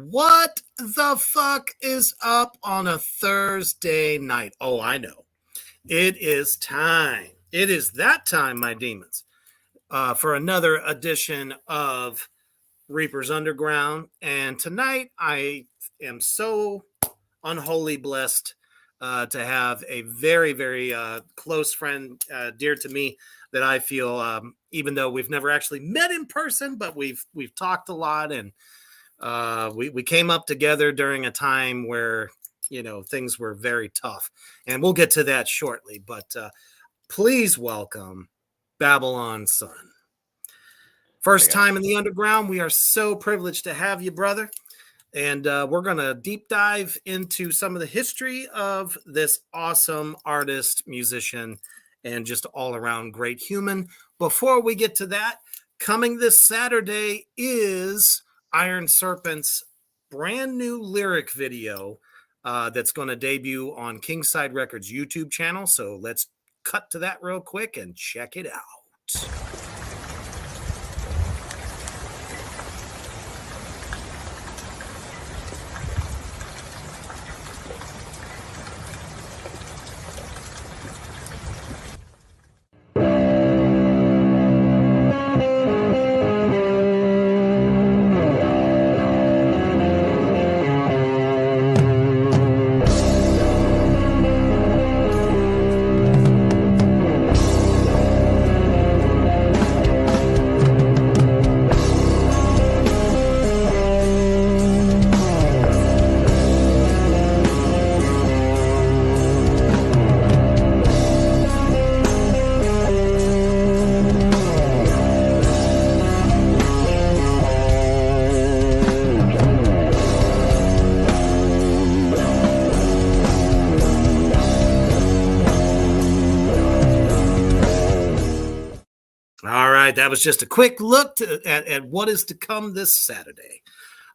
What the fuck is up on a Thursday night? Oh, I know. It is time. It is that time, my demons, for another edition of Reaper's Underground. And tonight I am so unholy blessed to have a very, very close friend, dear to me, that I feel, even though we've never actually met in person, but we've talked a lot, and we came up together during a time where things were very tough, and we'll get to that shortly. But please welcome Babylon Sun. First time in the underground. We are so privileged to have you, brother. And we're going to deep dive into some of the history of this awesome artist, musician, and just all around great human. Before we get to that, coming this Saturday is Iron Serpent's brand new lyric video that's going to debut on Kingside Records YouTube channel. So let's cut to that real quick and check it out. That was just a quick look at what is to come this Saturday.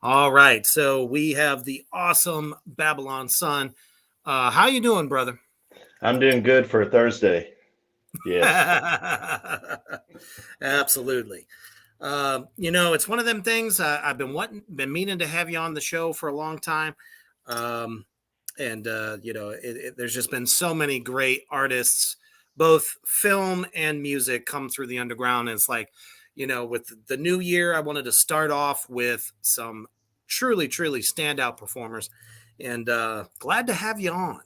All right, so we have the awesome Babylon Sun. How you doing, brother? I'm doing good for a Thursday. Yeah, absolutely. It's one of them things. I've been meaning to have you on the show for a long time, and there's just been so many great artists, both film and music, come through the underground. And it's like, with the new year, I wanted to start off with some truly, truly standout performers, and glad to have you on.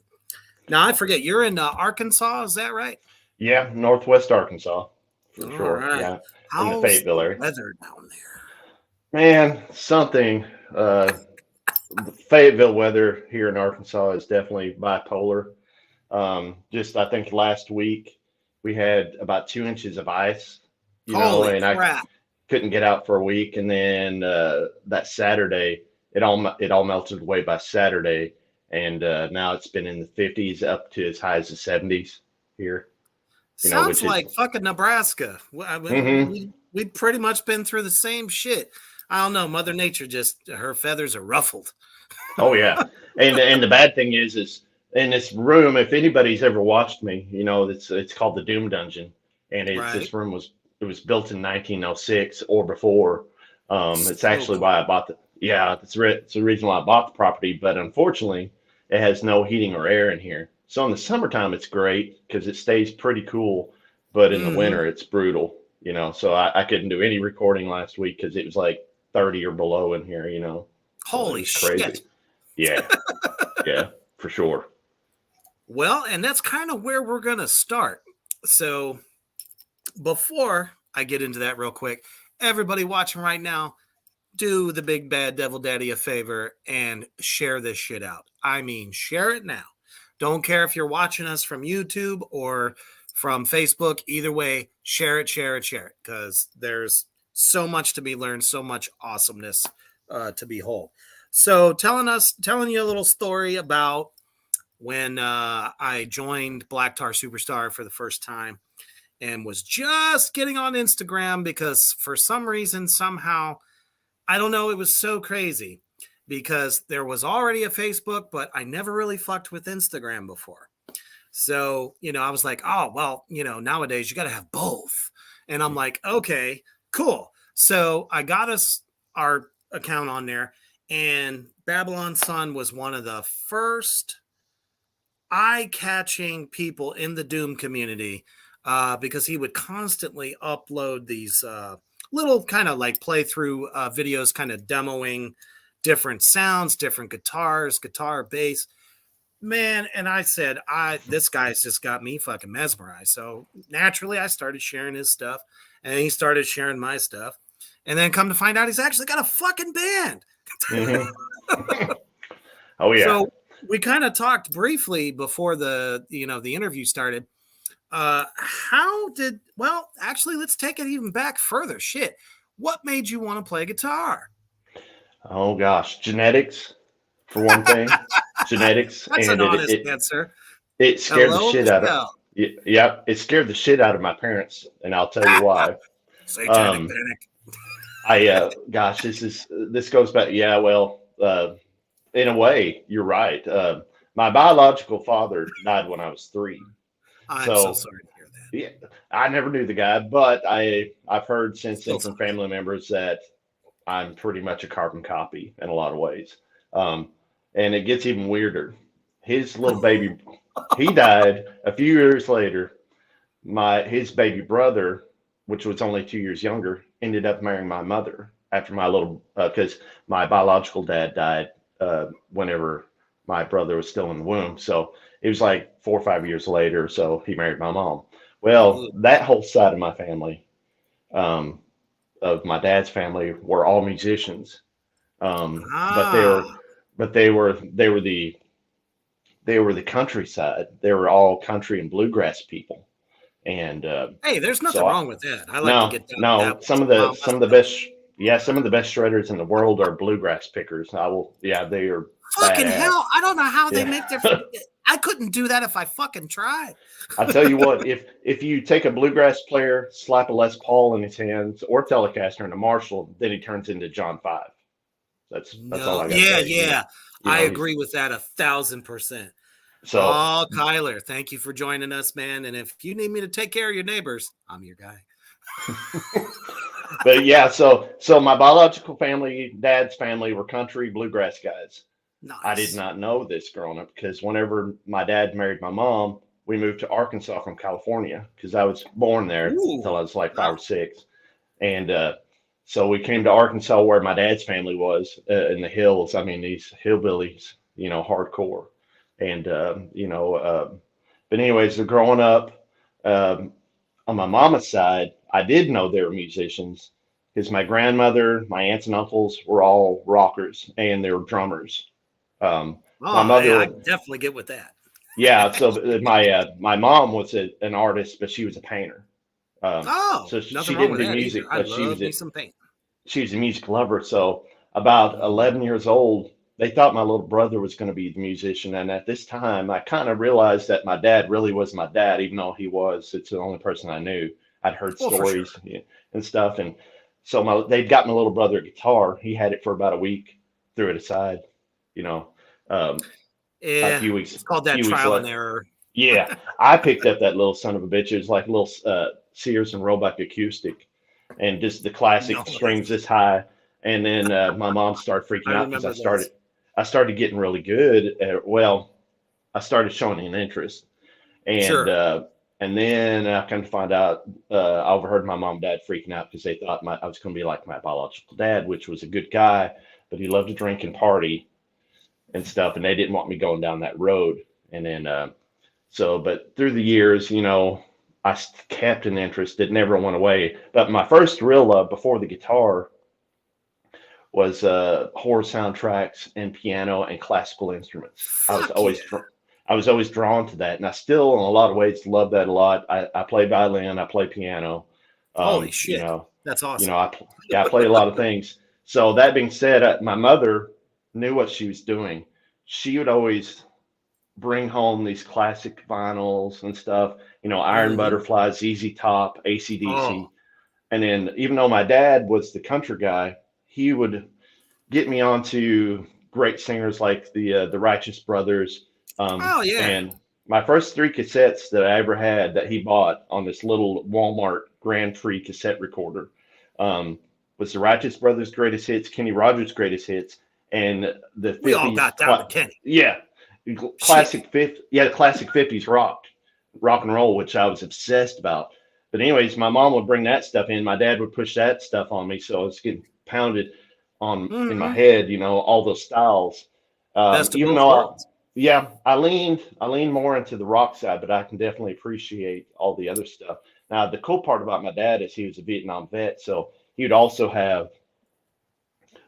Now, I forget, you're in Arkansas, is that right? Yeah, Northwest Arkansas, for All sure. Right. Yeah, how's in the Fayetteville area. Weather down there? Man, something. The Fayetteville weather here in Arkansas is definitely bipolar. I think last week we had about 2 inches of ice, Holy and crap. I couldn't get out for a week. And then that Saturday, it all melted away by Saturday. And now it's been in the 50s up to as high as the 70s here. Sounds like fucking Nebraska. We've pretty much been through the same shit. I don't know. Mother Nature her feathers are ruffled. Oh, yeah. And the bad thing is in this room, if anybody's ever watched me, it's called the Doom Dungeon. And this room was built in 1906 or before. It's actually why I bought it's the reason why I bought the property. But unfortunately, it has no heating or air in here. So in the summertime, it's great because it stays pretty cool. But in the winter, it's brutal, So I couldn't do any recording last week because it was like 30 or below in here, Holy shit. Yeah. Yeah, for sure. Well, and that's kind of where we're going to start. So before I get into that real quick, everybody watching right now, do the big bad devil daddy a favor and share this shit out. I mean, share it now. Don't care if you're watching us from YouTube or from Facebook. Either way, share it, because there's so much to be learned, so much awesomeness to behold. So telling you a little story about when I joined Black Tar Superstar for the first time and was just getting on Instagram because for some reason, somehow, I don't know, it was so crazy because there was already a Facebook, but I never really fucked with Instagram before. So, I was like, oh, well, nowadays you got to have both. And I'm like, okay, cool. So I got us our account on there, and Babylon Sun was one of the first eye-catching people in the Doom community because he would constantly upload these little kind of like playthrough videos, kind of demoing different sounds, different guitars, guitar, bass. Man, and I said, this guy's just got me fucking mesmerized. So naturally, I started sharing his stuff, and he started sharing my stuff. And then come to find out, he's actually got a fucking band. Mm-hmm. Oh, yeah. So we kind of talked briefly before the interview started. Actually, let's take it even back further. Shit. What made you want to play guitar? Oh, gosh. Genetics, for one thing. Genetics. That's an honest answer. It scared the shit out of me. Yeah, it scared the shit out of my parents, and I'll tell you why. Satanic panic. Gosh, this goes back. Yeah, well, in a way, you're right. My biological father died when I was 3. I'm so sorry to hear that. Yeah, I never knew the guy, but I've heard since then from family members that I'm pretty much a carbon copy in a lot of ways. And it gets even weirder. His little baby, he died a few years later. His baby brother, which was only 2 years younger, ended up marrying my mother after because my biological dad died whenever my brother was still in the womb. So it was like 4 or 5 years later. So he married my mom. Well, that whole side of my family, of my dad's family, were all musicians. But they were the countryside. They were all country and bluegrass people. And hey, there's nothing wrong with that. I like to get down to that. Some of the best shredders in the world are bluegrass pickers. They are fucking badass. Hell. I don't know how they make their. I couldn't do that if I fucking tried. I'll tell you what, if you take a bluegrass player, slap a Les Paul in his hands or Telecaster and a Marshall, then he turns into John 5. That's all I got. Yeah. I agree with that 1,000%. So, Kyler, thank you for joining us, man. And if you need me to take care of your neighbors, I'm your guy. But yeah, so my biological family, dad's family, were country bluegrass guys. Nice. I did not know this growing up because whenever my dad married my mom, we moved to Arkansas from California because I was born there until I was like 5 or 6. And so we came to Arkansas where my dad's family was in the hills. I mean, these hillbillies, hardcore. And, but anyways, growing up on my mama's side, I did know they were musicians because my grandmother, my aunts and uncles were all rockers and they were drummers. My mother, I definitely get with that. Yeah. So my mom was an artist, but she was a painter. So she didn't do music, but she was a music lover. So about 11 years old, they thought my little brother was going to be the musician. And at this time, I kind of realized that my dad really was my dad, even though it's the only person I knew. I'd heard stories and stuff. And so they'd got my little brother a guitar. He had it for about a week, threw it aside, a few weeks. It's called that trial and error. Yeah. I picked up that little son of a bitch. It was like a little Sears and Roebuck acoustic and just the classic strings this high. And then my mom started freaking out because I started getting really good. I started showing an interest. And and then I kind of find out, I overheard my mom and dad freaking out because they thought I was going to be like my biological dad, which was a good guy, but he loved to drink and party and stuff. And they didn't want me going down that road. And then, but through the years, I kept an interest. It never went away. But my first real love before the guitar was horror soundtracks and piano and classical instruments. Fuck yeah. I was always drawn to that, and I still, in a lot of ways, love that a lot. I play violin, I play piano. Holy shit, that's awesome. I play a lot of things. So that being said, my mother knew what she was doing. She would always bring home these classic vinyls and stuff. Iron Butterfly, ZZ Top, AC/DC. Oh. And then, even though my dad was the country guy, he would get me onto great singers like the Righteous Brothers. And my first 3 cassettes that I ever had that he bought on this little Walmart Grand Prix cassette recorder was the Righteous Brothers' Greatest Hits, Kenny Rogers' Greatest Hits, and the 50s. We all got down to Kenny. Yeah, classic 50s rock and roll, which I was obsessed about. But anyways, my mom would bring that stuff in. My dad would push that stuff on me, so I was getting pounded on in my head. All those styles. Even though I leaned more into the rock side, but I can definitely appreciate all the other stuff. Now, the cool part about my dad is he was a Vietnam vet, so he would also have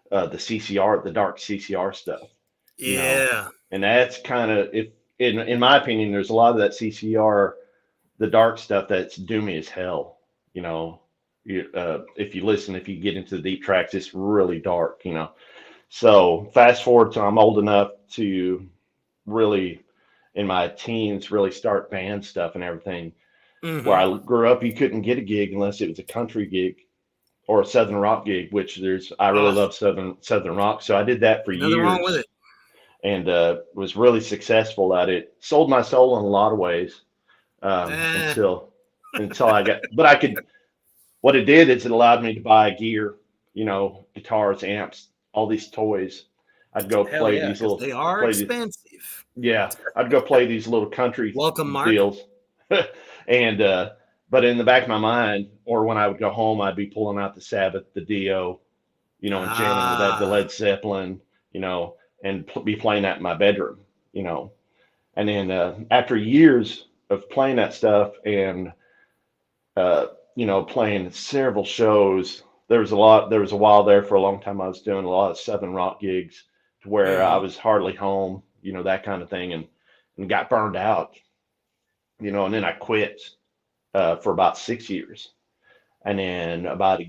the CCR, the dark CCR stuff. Yeah. And that's kind of, in my opinion, there's a lot of that CCR, the dark stuff that's doomy as hell. If you get into the deep tracks, it's really dark. So fast forward to I'm old enough to really, in my teens, really start band stuff and everything. Where I grew up, you couldn't get a gig unless it was a country gig or a southern rock gig, which I really love southern rock. So I did that for years. Nothing wrong with it. And was really successful at it. Sold my soul in a lot of ways until I got. But what it did is it allowed me to buy gear, guitars, amps, all these toys. I'd go play these little. They are expensive. I'd go play these little country deals. And but in the back of my mind, or when I would go home, I'd be pulling out the Sabbath, the Dio, and jamming with that, the Led Zeppelin, and be playing that in my bedroom, And then after years of playing that stuff and playing several shows, there was a while there for a long time I was doing a lot of southern rock gigs to where I was hardly home, that kind of thing, and got burned out. And then I quit for about 6 years. And then about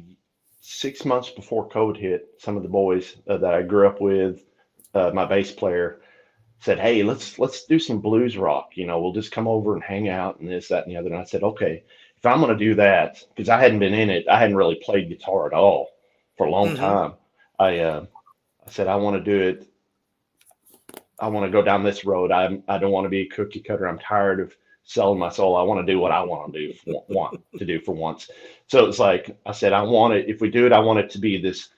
6 months before COVID hit, some of the boys that I grew up with, my bass player, said, "Hey, let's do some blues rock. We'll just come over and hang out and this, that, and the other." And I said, "Okay, if I'm going to do that," because I hadn't been in it, I hadn't really played guitar at all for a long time. I said, "I want to do it. I want to go down this road. I don't want to be a cookie cutter. I'm tired of selling my soul. I want to do what I want to do for once." So it's like I said, I want it. If we do it, I want it to be this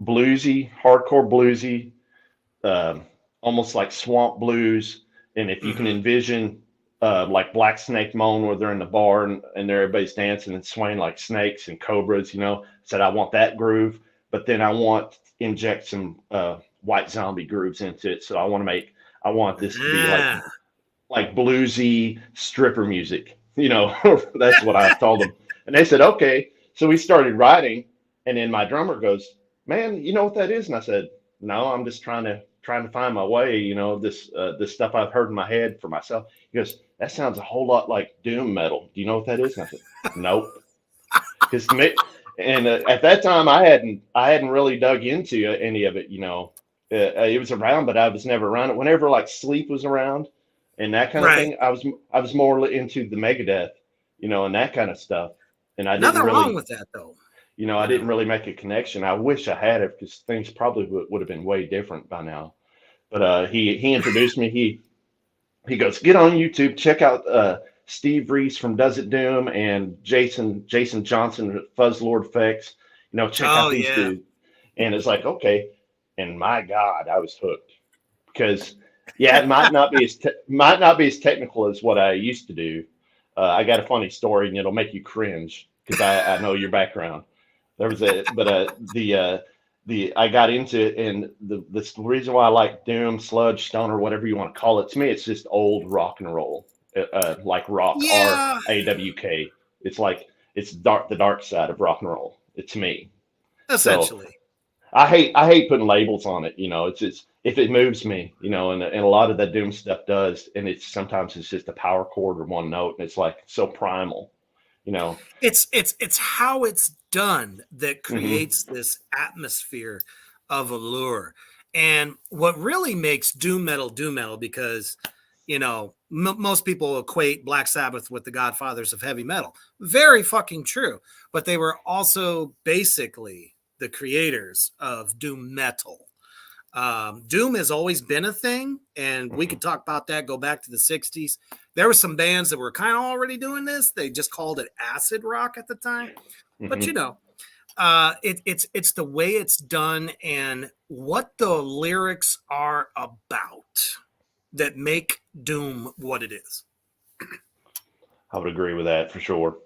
bluesy, hardcore bluesy, almost like swamp blues. And if you can envision like Black Snake Moan, where they're in the bar and everybody's dancing and swaying like snakes and cobras, said I want that groove, but then I want to inject some White Zombie grooves into it. So I want this to be like bluesy stripper music, That's what I told them. And they said, okay. So we started writing, and then my drummer goes, "Man, you know what that is?" And I said, "No, I'm just trying to find my way, this stuff I've heard in my head for myself." He goes, "That sounds a whole lot like doom metal. Do you know what that is?" And I said, "Nope." And at that time I hadn't really dug into any of it, it was around, but I was never around it. Whenever like Sleep was around and that kind of thing, I was more into the Megadeth, and that kind of stuff. And I didn't Nothing really, wrong with that though. I didn't really make a connection. I wish I had it, because things probably would have been way different by now. But he introduced me. He goes, "Get on YouTube, check out Steve Reese from Does It Doom and Jason Johnson, Fuzz Lord Effects. Check out these dudes." And it's like, okay. And my God, I was hooked, because it might not be as technical as what I used to do. I got a funny story, and it'll make you cringe, because I know your background. There was I got into it, and the reason why I like doom, sludge, stoner, whatever you want to call it, to me, it's just old rock and roll, like rock, RAWK. It's like it's the dark side of rock and roll. It's me. So Essentially. I hate putting labels on it. It's if it moves me, and a lot of that doom stuff does, and sometimes it's just a power chord or one note, and it's like so primal. It's how it's done that Hmm. creates this atmosphere of allure. And what really makes doom metal, because most people equate Black Sabbath with the godfathers of heavy metal. Very fucking true. But they were also basically the creators of doom metal. Doom has always been a thing, and we could talk about that. Go back to the 60s. There were some bands that were kind of already doing this. They just called it acid rock at the time. But Hmm. it's the way it's done and what the lyrics are about that make doom what it is. I would agree with that for sure.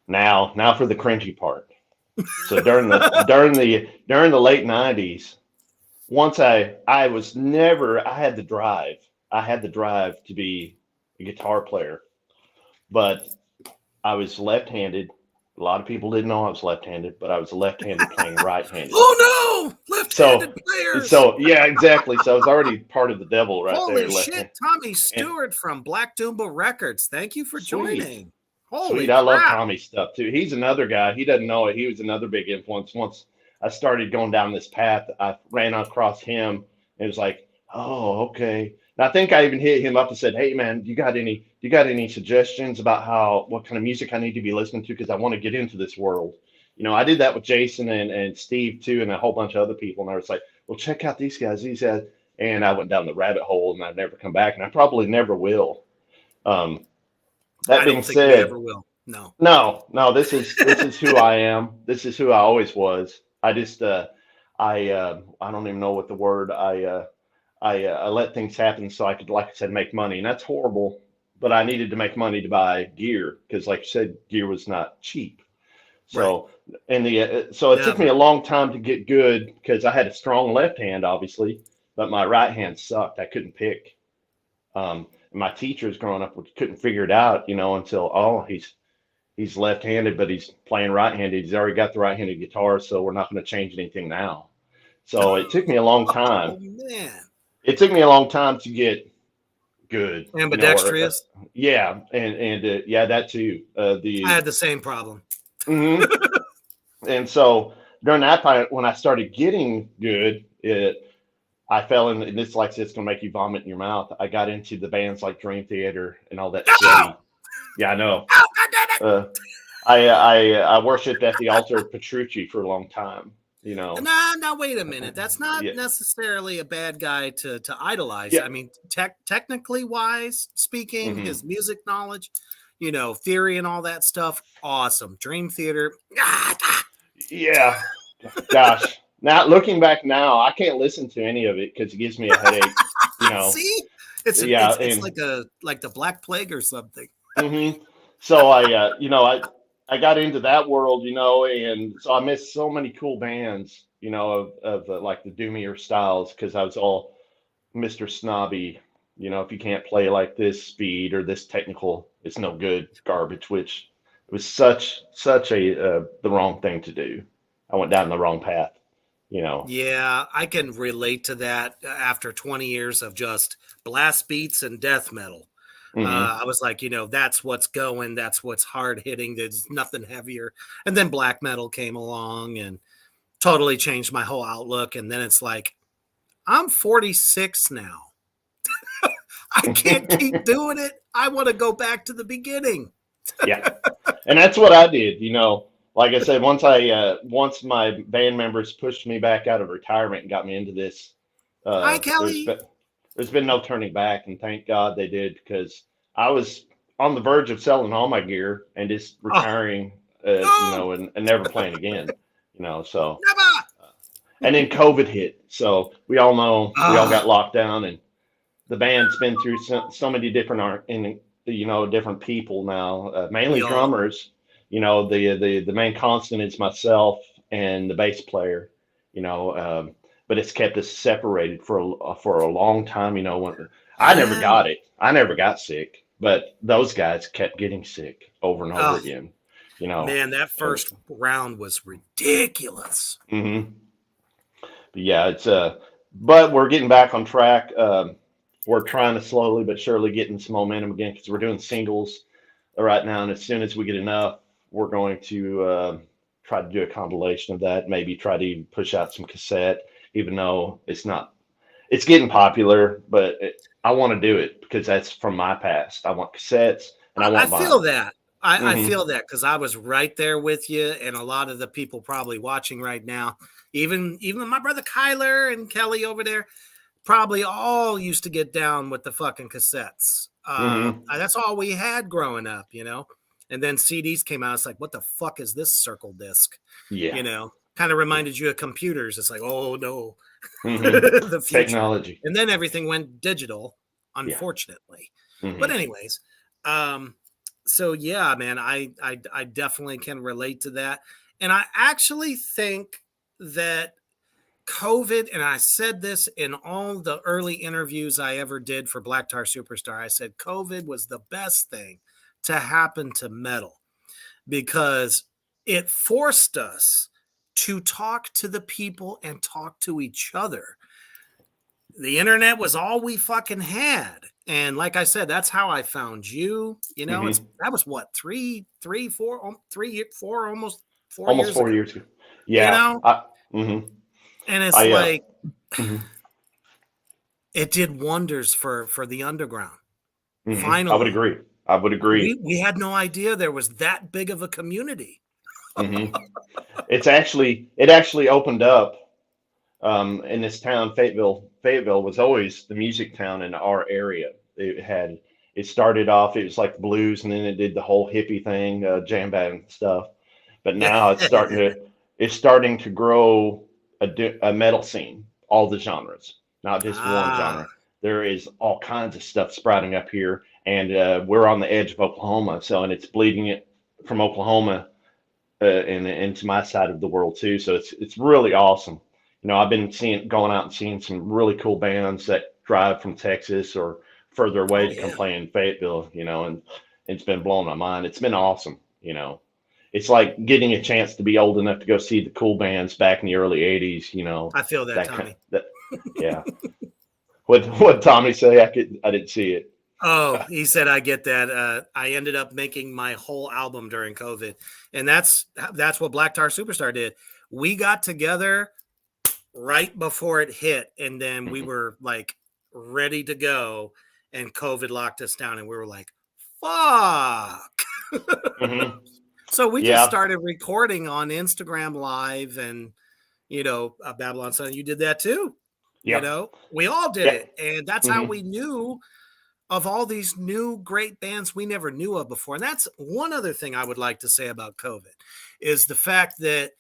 Now for the cringy part. So during the late '90s, once I was never I had the drive. I had the drive to be a guitar player, but I was left-handed. A lot of people didn't know I was left-handed, but I was left-handed playing right-handed. Oh no, left-handed So players. so yeah, exactly. So I was already part of the devil right there, Holy shit, left-handed. Tommy And Stewart from Black Doomba Records. Thank you for sweet. joining. Holy Sweet. I love crap. Tommy stuff too. He's another guy. He doesn't know it. He was another big influence. Once I started going down this path, I ran across him. And it was like, oh, okay. And I think I even hit him up and said, hey man, do you got any suggestions about what kind of music I need to be listening to? Because I want to get into this world. I did that with Jason and Steve too, and a whole bunch of other people. And I was like, well, check out these guys. These guys. And I went down the rabbit hole and I've never come back. And I probably never will. Um, that I being don't think we said, ever will. No. no, this is who I am. This is who I always was. I don't even know what the word I let things happen so I could, like I said, make money, and that's horrible. But I needed to make money to buy gear because, like you said, gear was not cheap. Right. So so it took me Never. a long time to get good because I had a strong left hand, obviously, but my right hand sucked. I couldn't pick. My teachers growing up couldn't figure it out, until he's left-handed, but he's playing right-handed. He's already got the right-handed guitar, so we're not going to change anything now. So it took me a long time. Oh man. It took me a long time to get good, or Ambidextrous. yeah, and yeah, that too. I had the same problem. Mhm. And so during that time, when I started getting good, I fell in, and this like it's gonna make you vomit in your mouth. I got into the bands like Dream Theater and all that Oh, sweaty. Yeah, I know. oh God damn it. Uh, I worshipped at the altar of Petrucci for a long time. Now, wait a minute. That's not Yeah, necessarily a bad guy to idolize. yeah. I mean, technically wise speaking, Hmm. his music knowledge, theory and all that stuff, awesome. Dream Theater. Ah. Yeah. Gosh. Now looking back now, I can't listen to any of it because it gives me a headache. You know. See, it's Yeah, it's and like the Black Plague or something. hmm so I got into that world, and so I missed so many cool bands, of like the doomier styles because I was all Mr. Snobby. If you can't play like this speed or this technical, it's no good garbage. Which was such a the wrong thing to do. I went down the wrong path. You know. Yeah, I can relate to that after 20 years of just blast beats and death metal. Hmm. I was like, that's what's going, that's what's hard hitting, there's nothing heavier. And then black metal came along and totally changed my whole outlook. And then it's like, I'm 46 now. I can't keep doing it. I want to go back to the beginning. Yeah, and that's what I did. Like I said, once my band members pushed me back out of retirement and got me into this, Hi, there's Kelly. been no turning back, and thank God they did because I was on the verge of selling all my gear and just Oh, retiring, no, and never playing again. So never. and then COVID hit, so we all know we all got Ah, locked down, and the band's been through so many different different people now, mainly we all, drummers. The main constant is myself and the bass player. But it's kept us separated for a long time. When I never yeah. got it, I never got sick, but those guys kept getting sick over and over Oh, again. Man, that first round was ridiculous. Mm-hmm. But yeah, it's but we're getting back on track. We're trying to slowly but surely getting some momentum again because we're doing singles right now, and as soon as we get enough, we're going to try to do a compilation of that. Maybe try to even push out some cassette, even though it's not. It's getting popular, but I want to do it because that's from my past. I want cassettes, and I feel that. I feel that because I was right there with you, and a lot of the people probably watching right now, even my brother Kyler and Kelly over there, probably all used to get down with the fucking cassettes. That's all we had growing up, And then CDs came out. It's like, what the fuck is this circle disc? Yeah. Kind of reminded you of computers. It's like, oh no, the future. Technology. And then everything went digital, unfortunately. Yeah. But anyways, so yeah, man, I definitely can relate to that. And I actually think that COVID, and I said this in all the early interviews I ever did for Black Tar Superstar, I said COVID was the best thing to happen to metal because it forced us to talk to the people and talk to each other. The internet was all we fucking had. And like I said, that's how I found you. That was what, almost 4 years ago. Yeah. And it's it did wonders for the underground. Finally. I would agree. We had no idea there was that big of a community. It actually opened up in this town, Fayetteville. Fayetteville was always the music town in our area. It started off, it was like blues, and then it did the whole hippie thing, jam band stuff. But now it's starting to grow a metal scene, all the genres, not just one genre. There is all kinds of stuff sprouting up here, and we're on the edge of Oklahoma, and it's bleeding it from Oklahoma and into my side of the world too. So it's really awesome. I've been going out and seeing some really cool bands that drive from Texas or further away to come play in Fayetteville, and it's been blowing my mind. It's been awesome. It's like getting a chance to be old enough to go see the cool bands back in the early 80s, I feel that, Tommy. Yeah. What Tommy say? I didn't see it. Oh, he said, I get that. I ended up making my whole album during COVID. And that's what Black Tar Superstar did. We got together right before it hit. And then we were like ready to go. And COVID locked us down. And we were like, fuck. So we just started recording on Instagram Live and, Babylon Sun. You did that too. Yeah. We all did it. And that's how we knew of all these new great bands we never knew of before. And that's one other thing I would like to say about COVID is the fact that,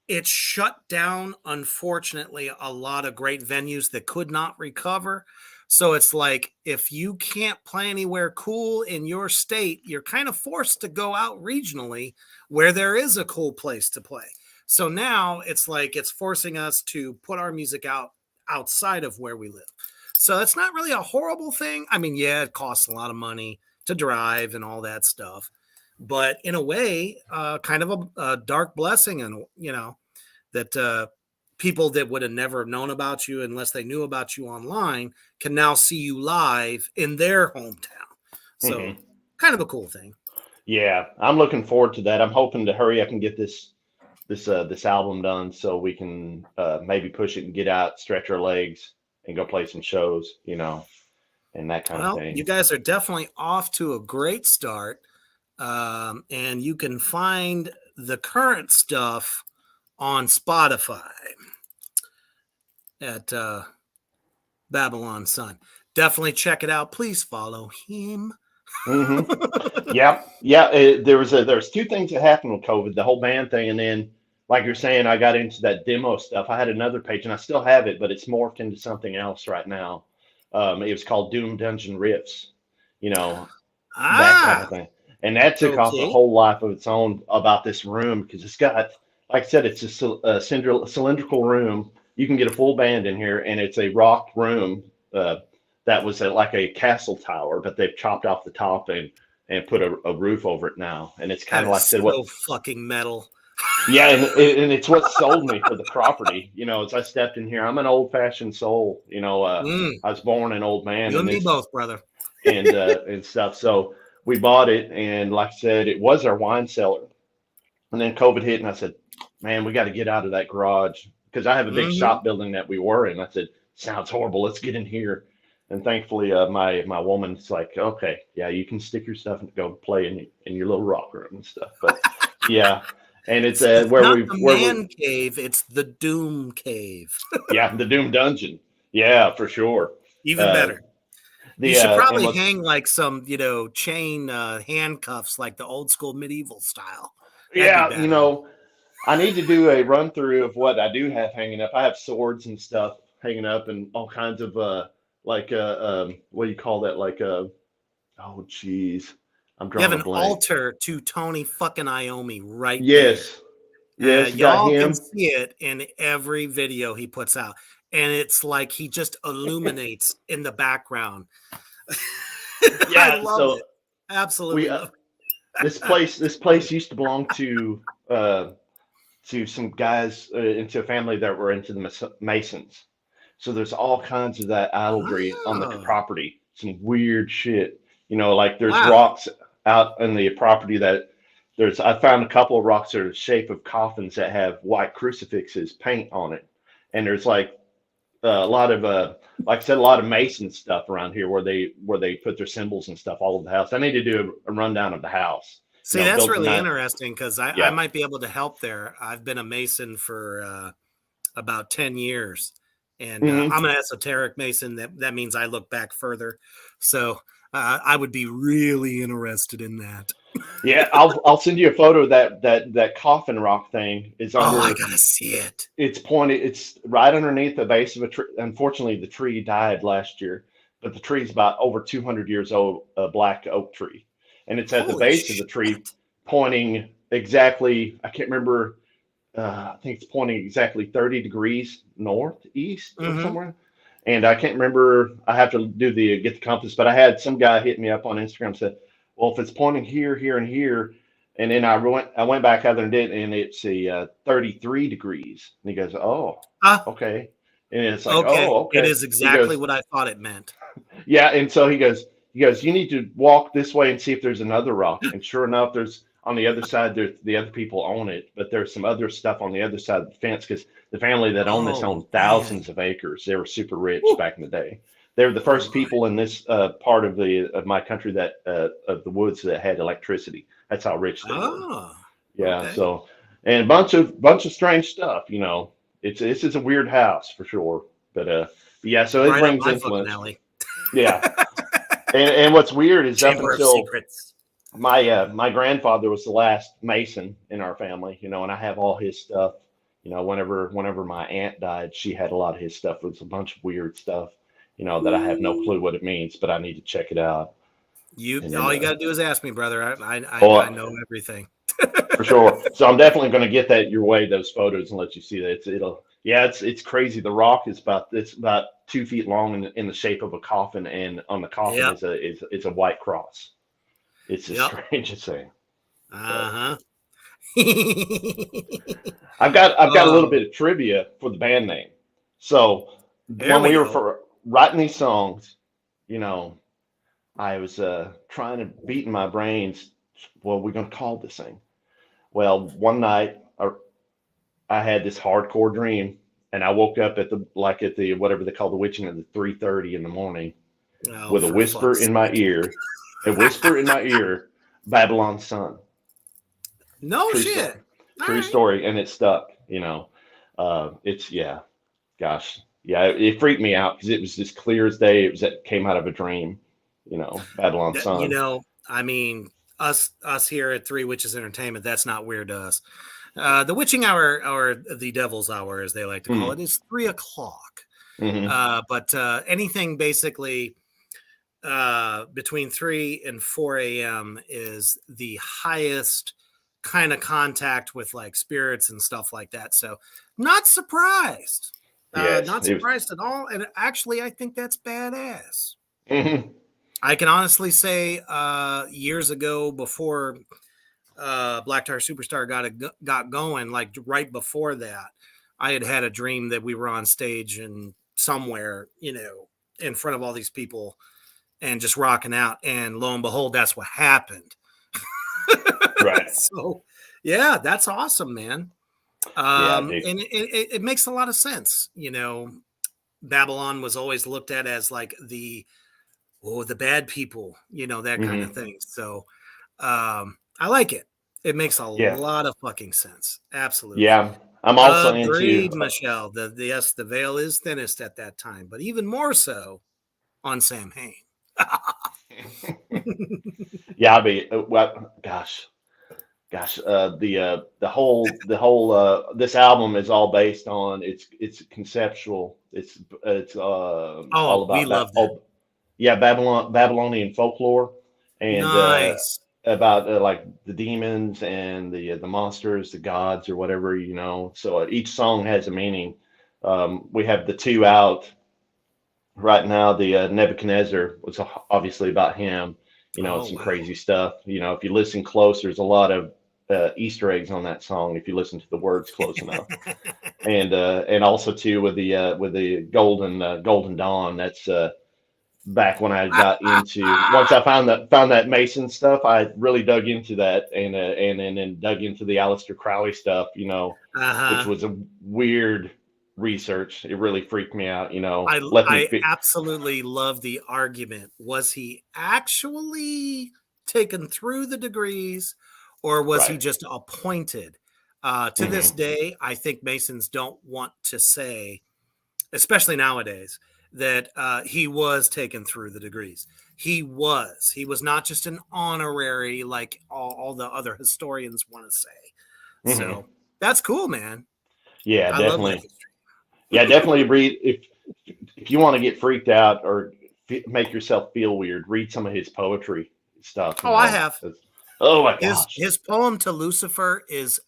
it shut down, unfortunately, a lot of great venues that could not recover. So it's like, if you can't play anywhere cool in your state, you're kind of forced to go out regionally where there is a cool place to play. So now it's like, it's forcing us to put our music out outside of where we live. So it's not really a horrible thing. I mean, yeah, it costs a lot of money to drive and all that stuff, but in a way, kind of a dark blessing. And, that people that would have never known about you unless they knew about you online can now see you live in their hometown. So kind of a cool thing. Yeah, I'm looking forward to that. I'm hoping to hurry up and get this album done so we can maybe push it and get out, stretch our legs, and go play some shows, and that kind of thing. You guys are definitely off to a great start. And you can find the current stuff on Spotify at Babylon Sun. Definitely check it out. Please follow him. Yeah. There's two things that happened with COVID, the whole band thing, and then, like you're saying, I got into that demo stuff. I had another page, and I still have it, but it's morphed into something else right now. It was called Doom Dungeon Riffs, that kind of thing. And that took off a whole life of its own about this room, because it's got, like I said, it's a cylindrical room. You can get a full band in here, and it's a rock room that was like a castle tower, but they've chopped off the top and and put a roof over it now. And it's kind That of like I is said, so fucking metal. yeah, and it's what sold me for the property. As I stepped in here, I'm an old fashioned soul. I was born an old man, You and and me both, brother. and stuff. So we bought it, and like I said, it was our wine cellar. And then COVID hit, and I said, "Man, we got to get out of that garage because I have a big shop building that we were in." I said, "Sounds horrible. Let's get in here." And thankfully, my woman's like, "Okay, yeah, you can stick your stuff and go play in your little rock room and stuff." But yeah, and it's where not we the man cave, it's the Doom Cave. yeah, the Doom Dungeon. Yeah, for sure. Even better. The, you should and probably what's- hang like some, chain handcuffs, like the old school medieval style. yeah, I need to do a run through of what I do have hanging up. I have swords and stuff hanging up, and all kinds of what do you call that? Like oh geez, I'm You have drawing an a blank. altar to Tony fucking Iommi right Yes, there. yes, got Y'all him. can see it in every video he puts out, and it's like he just illuminates in the background. Yeah, I love so it. Absolutely love it. this place used to belong to some guys into a family that were into the Masons. So there's all kinds of that idolatry on the property. Some weird shit. Like there's rocks out in the property that I found a couple of rocks that are the shape of coffins that have white crucifixes paint on it. And there's like a lot of like I said, a lot of Mason stuff around here where they put their symbols and stuff all over the house. I need to do a rundown of the house. See, that's really interesting because I might be able to help there. I've been a Mason for about 10 years, and I'm an esoteric Mason. That means I look back further. So I would be really interested in that. Yeah, I'll send you a photo of that coffin rock thing. I gotta see it. It's pointed. It's right underneath the base of a tree. Unfortunately, the tree died last year, but the tree's about over 200 years old, a black oak tree. And it's at the base of the tree, pointing exactly, I can't remember, I think it's pointing exactly 30 degrees northeast or somewhere. And I can't remember, I have to get the compass, but I had some guy hit me up on Instagram and said, well, if it's pointing here, here, and here, and then I went back out there and did it, and it's 33 degrees. And he goes, oh, okay. And it's like, okay. It is exactly what I thought it meant. Yeah, and so he goes, you need to walk this way and see if there's another rock. And sure enough, there's on the other side, the other people own it, but there's some other stuff on the other side of the fence because the family that owned this owned thousands of acres. They were super rich back in the day. They were the first people in this part of my country that of the woods that had electricity. That's how rich they were. Yeah. Okay. So, and a bunch of strange stuff. This is a weird house for sure. But yeah. So it brings influence. Yeah. And what's weird is up until my grandfather was the last Mason in our family, and I have all his stuff. Whenever my aunt died, she had a lot of his stuff. It was a bunch of weird stuff, that I have no clue what it means, but I need to check it out. All you got to do is ask me, brother. I know everything. For sure. So I'm definitely going to get that your way, those photos, and let you see that. It's crazy. The rock is about 2 feet long in the shape of a coffin, and on the coffin is a white cross. It's the strangest thing. I've got a little bit of trivia for the band name. So when we were writing these songs, I was trying to beat in my brains, what we're going to call this thing. Well, one night I had this hardcore dream, and I woke up at the whatever they call the witching at 3:30 in the morning with a whisper in my ear. A whisper in my ear, Babylon Sun. No shit. True story, and it stuck. Gosh, it freaked me out because it was just clear as day. It came out of a dream. Babylon Sun. I mean, us here at Three Witches Entertainment, that's not weird to us. The witching hour, or the devil's hour, as they like to call it, is 3 o'clock. But anything basically between 3 and 4 a.m. is the highest kind of contact with like spirits and stuff like that. So not surprised. Not surprised at all. And actually, I think that's badass. I can honestly say, years ago, before Black Tar Superstar got going, like right before that, I had a dream that we were on stage and somewhere, in front of all these people and just rocking out. And lo and behold, that's what happened. Right. So, yeah, that's awesome, man. And it makes a lot of sense. Babylon was always looked at as like the bad people, that kind of thing. So, I like it. It makes a lot of fucking sense. Absolutely. Yeah. I'm also Agreed, into Michelle. Yes, the veil is thinnest at that time, but even more so on Sam Hain. Yeah, gosh, the whole this album is all based on it's conceptual. It's all about we love that. Babylonian folklore and nice. About like the demons and the monsters, the gods or whatever, So each song has a meaning. We have the two out right now. The Nebuchadnezzar was obviously about him. Some crazy stuff. If you listen close, there's a lot of Easter eggs on that song if you listen to the words close enough. And also too with the Golden Dawn. That's back when I got into once I found that Mason stuff, I really dug into that and then dug into the Aleister Crowley stuff. Which was a weird research. It really freaked me out. I absolutely love the argument. Was he actually taken through the degrees, or was he just appointed? To this day, I think Masons don't want to say, especially nowadays, that he was taken through the degrees. He was not just an honorary like all the other historians want to say. So that's cool, man. Yeah, definitely. Yeah, definitely read if you want to get freaked out or make yourself feel weird, read some of his poetry stuff. I have. Oh my gosh. His poem to Lucifer is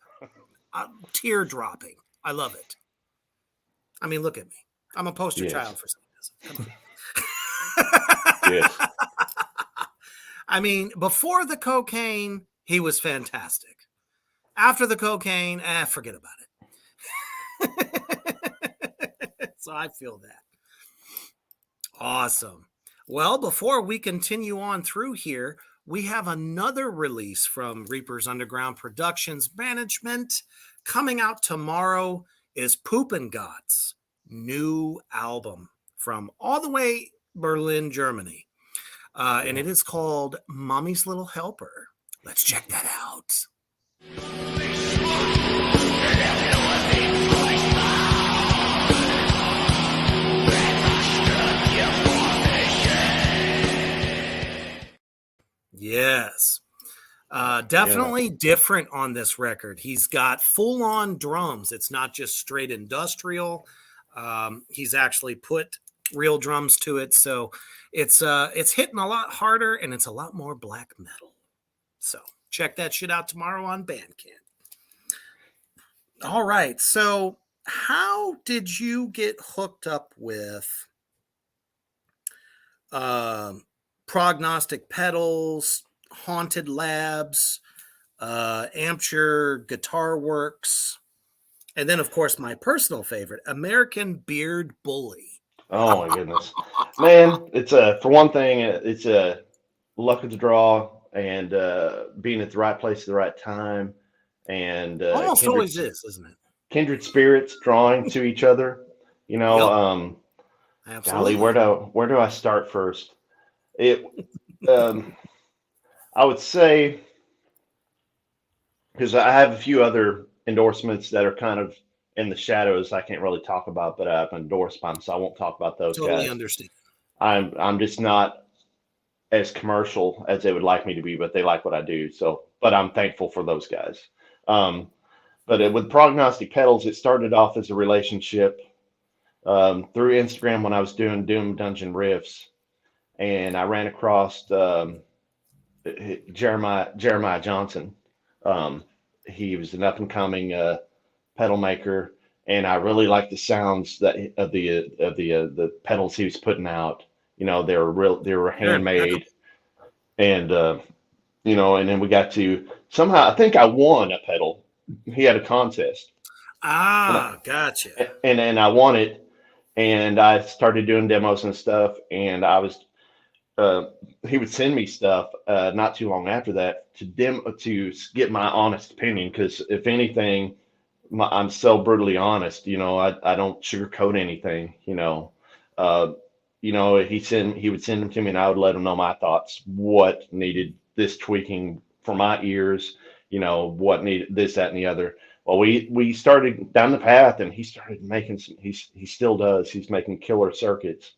tear dropping. I love it. I mean, look at me. I'm a poster child for Satanism. Yes. I mean, before the cocaine, he was fantastic. After the cocaine, forget about it. So I feel that. Awesome. Well, before we continue on through here, we have another release from Reaper's Underground Productions Management. Coming out tomorrow is Poopin' God's new album from all the way Berlin, Germany. And it is called Mommy's Little Helper. Let's check that out. Yes. Definitely different on this record. He's got full-on drums. It's not just straight industrial. He's actually put real drums to it. So it's hitting a lot harder and it's a lot more black metal. So check that shit out tomorrow on Bandcamp. All right. So how did you get hooked up with Prognostic Pedals, Haunted Labs, Ampture Guitar Works, and then, of course, my personal favorite, American Beard Bully? Oh, my goodness. Man, it's for one thing, it's a luck of the draw and being at the right place at the right time. And almost always is, isn't it? Kindred spirits drawing to each other. Absolutely. Golly, where do I start first? I would say, because I have a few other endorsements that are kind of in the shadows I can't really talk about, but I've endorsed by them, so I won't talk about those totally guys. Understand. I'm just not as commercial as they would like me to be, but they like what I do. So, but I'm thankful for those guys. But with Prognostic Pedals, it started off as a relationship through Instagram when I was doing Doom Dungeon riffs, and I ran across Jeremiah Johnson. He was an up and coming pedal maker, and I really liked the sounds of the pedals he was putting out, You know, they were handmade, and you know, and then we got to somehow. I think I won a pedal. He had a contest. Gotcha. And I won it, and I started doing demos and stuff, and I was he would send me stuff not too long after that to get my honest opinion, because if anything, I'm so brutally honest. You know, I don't sugarcoat anything. You know, he would send them to me, and I would let him know my thoughts, what needed this tweaking for my ears. You know, what needed this, that, and the other. Well, we started down the path, and he started making some. He still does. He's making killer circuits,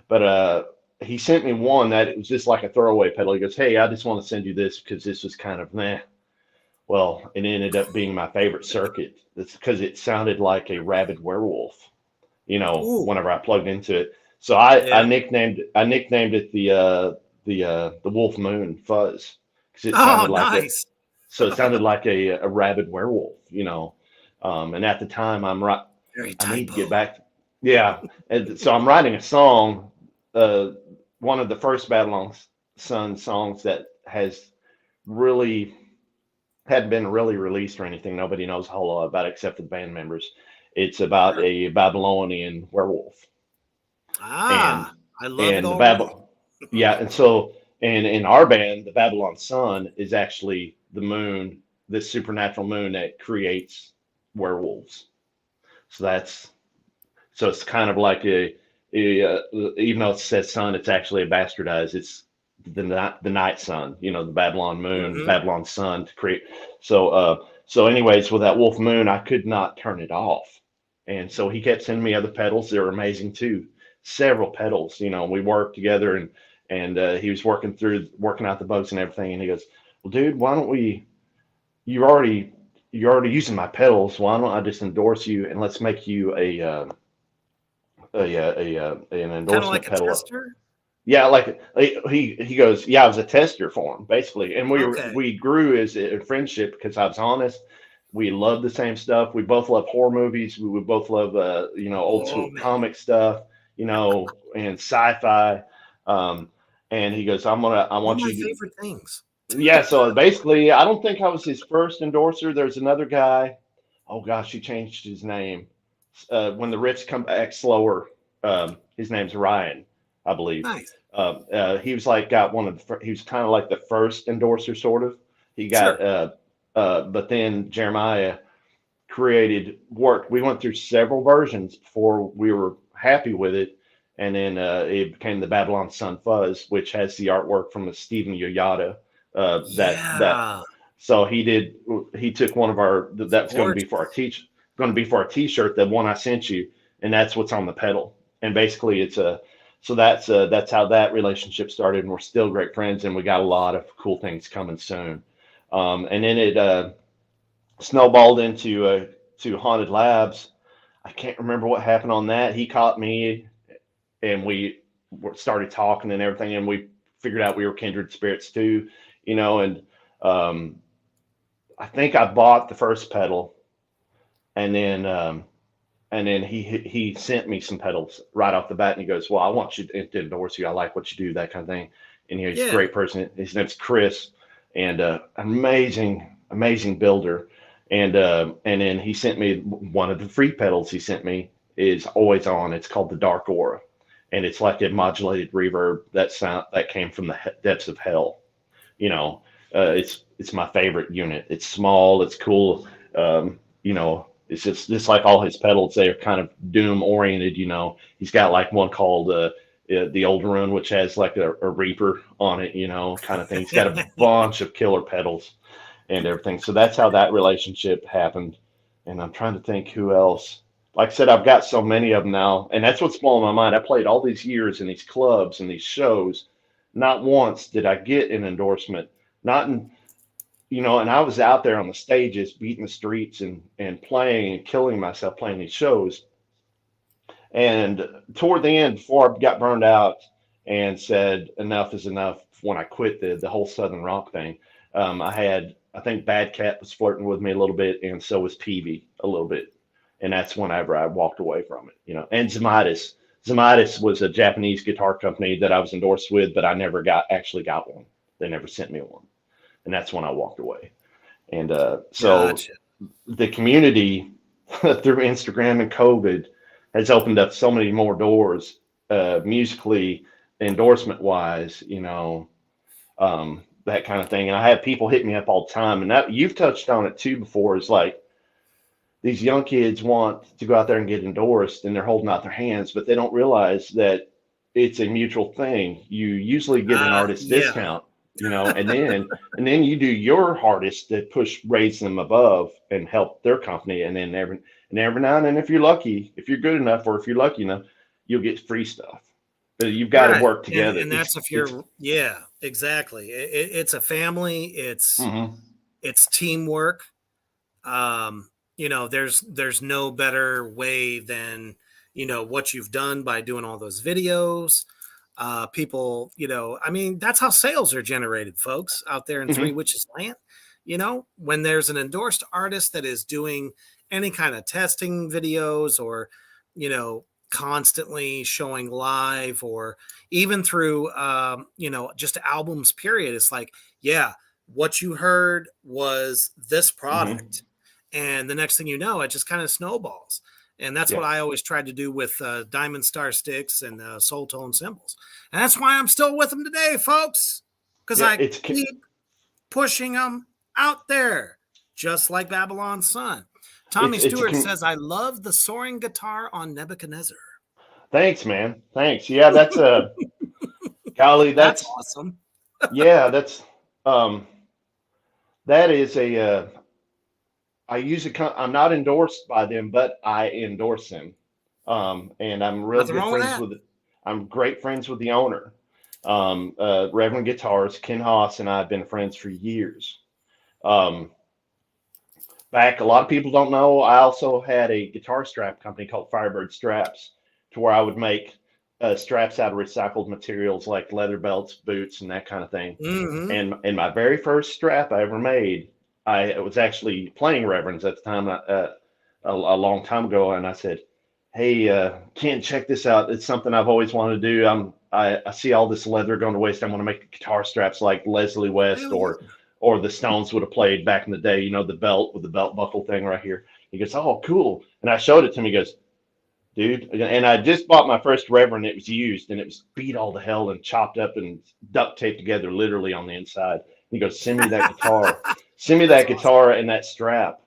but he sent me one that it was just like a throwaway pedal. He goes, "Hey, I just want to send you this because this was kind of meh." Well, it ended up being my favorite circuit. That's because it sounded like a rabid werewolf. You know, Ooh. whenever I plugged into it, so I nicknamed it the Wolf Moon Fuzz, because it sounded like nice. So it sounded like a rabid werewolf. You know, and at the time Very I need to typo. get back. Yeah, and so I'm writing a song. One of the first Babylon Sun songs that hadn't been really released or anything. Nobody knows a whole lot about it except for the band members. It's about a Babylonian werewolf. I love it the already. Yeah, and so in our band, the Babylon Sun is actually the moon, this supernatural moon that creates werewolves. So it's kind of like even though it says sun, it's actually a bastardized. It's the night sun, you know, the Babylon moon, Babylon sun to create. So anyways, with that Wolf Moon, I could not turn it off, and so he kept sending me other pedals. They were amazing too. Several pedals, you know. We worked together, and he was working out the bugs and everything. And he goes, "Well, dude, why don't we? You're already using my pedals. Why don't I just endorse you, and let's make you an endorsement kind of like pedal." A tester? Yeah, like he goes, yeah, I was a tester for him basically, and we grew as a friendship because I was honest. We love the same stuff. We both love horror movies. We would both love you know, old school comic stuff, you know, and sci-fi. And he goes, I want you to. Favorite things. Yeah, so basically, I don't think I was his first endorser. There's another guy. Oh gosh, he changed his name. When the riffs come back slower, his name's Ryan, I believe. Nice. He was like he was kind of like the first endorser, sort of. He got, but then Jeremiah worked. We went through several versions before we were happy with it, and then it became the Babylon Sun Fuzz, which has the artwork from the Stephen Yoyada. So he took one of our that's going to be for our t-shirt, the one I sent you, and that's what's on the pedal. And basically that's how that relationship started, and we're still great friends, and we got a lot of cool things coming soon. And then it snowballed into to Haunted Labs. I can't remember what happened on that. He caught me, and we started talking and everything, and we figured out we were kindred spirits too, you know. And I think I bought the first pedal, and then he sent me some pedals right off the bat, and he goes, "Well, I want you to endorse you. I like what you do, that kind of thing." And he's a great person. His name's Chris, and amazing builder. And then he sent me one of the free pedals. He sent me is always on. It's called the Dark Aura, and it's like a modulated reverb that came from the depths of hell. You know, it's my favorite unit. It's small. It's cool. You know. It's just like all his pedals. They're kind of doom oriented, you know. He's got like one called the Old Rune, which has like a Reaper on it, you know, kind of thing. He's got a bunch of killer pedals and everything. So that's how that relationship happened. And I'm trying to think who else. Like I said, I've got so many of them now, and that's what's blowing my mind. I played all these years in these clubs and these shows. Not once did I get an endorsement. Not in You know, and I was out there on the stages, beating the streets and playing and killing myself playing these shows. And toward the end, before I got burned out and said enough is enough, when I quit the whole Southern rock thing, I think Bad Cat was flirting with me a little bit, and so was Peavy a little bit. And that's whenever I walked away from it, you know. And Zemitis Zamitis was a Japanese guitar company that I was endorsed with, but I never actually got one. They never sent me one, and that's when I walked away. And so Gotcha. the community through Instagram and COVID has opened up so many more doors, musically, endorsement wise, that kind of thing. And I have people hit me up all the time, and that you've touched on it too before. Is like these young kids want to go out there and get endorsed, and they're holding out their hands, but they don't realize that it's a mutual thing. You usually get an artist discount, and then you do your hardest to raise them above and help their company. And then every now and then, if you're lucky, if you're good enough, or if you're lucky enough, you'll get free stuff. But you've got to work together. And that's if you're, exactly. It's a family. It's teamwork. There's no better way than, what you've done by doing all those videos. People, that's how sales are generated, folks, out there in Three Witches Land. When there's an endorsed artist that is doing any kind of testing videos, or, constantly showing live, or even through, just albums, period. It's like, what you heard was this product. And the next thing you know, it just kind of snowballs. And that's what I always tried to do with Diamond Star Sticks and Soul Tone cymbals. And that's why I'm still with them today, folks. Because I keep pushing them out there, just like Babylon's Son. Tommy Stewart says, I love the soaring guitar on Nebuchadnezzar. Thanks, man. Thanks. Yeah, that's golly, that's awesome. Yeah, that is I use I'm not endorsed by them, but I endorse them. And I'm real good friends I'm great friends with the owner. Reverend Guitars, Ken Haas, and I have been friends for years. Back, a lot of people don't know, I also had a guitar strap company called Firebird Straps, to where I would make straps out of recycled materials like leather belts, boots, and that kind of thing. And my very first strap I ever made, I was actually playing Reverends at the time, a long time ago, and I said, "Hey, Ken, check this out. It's something I've always wanted to do. I see all this leather going to waste. I want to make guitar straps like Leslie West or the Stones would have played back in the day. The belt with the belt buckle thing right here." He goes, "Oh, cool." And I showed it to him. He goes, "Dude," and I just bought my first Reverend. It was used, and it was beat all to hell and chopped up and duct taped together literally on the inside. He goes, "Send me that guitar. Send me that guitar and that strap,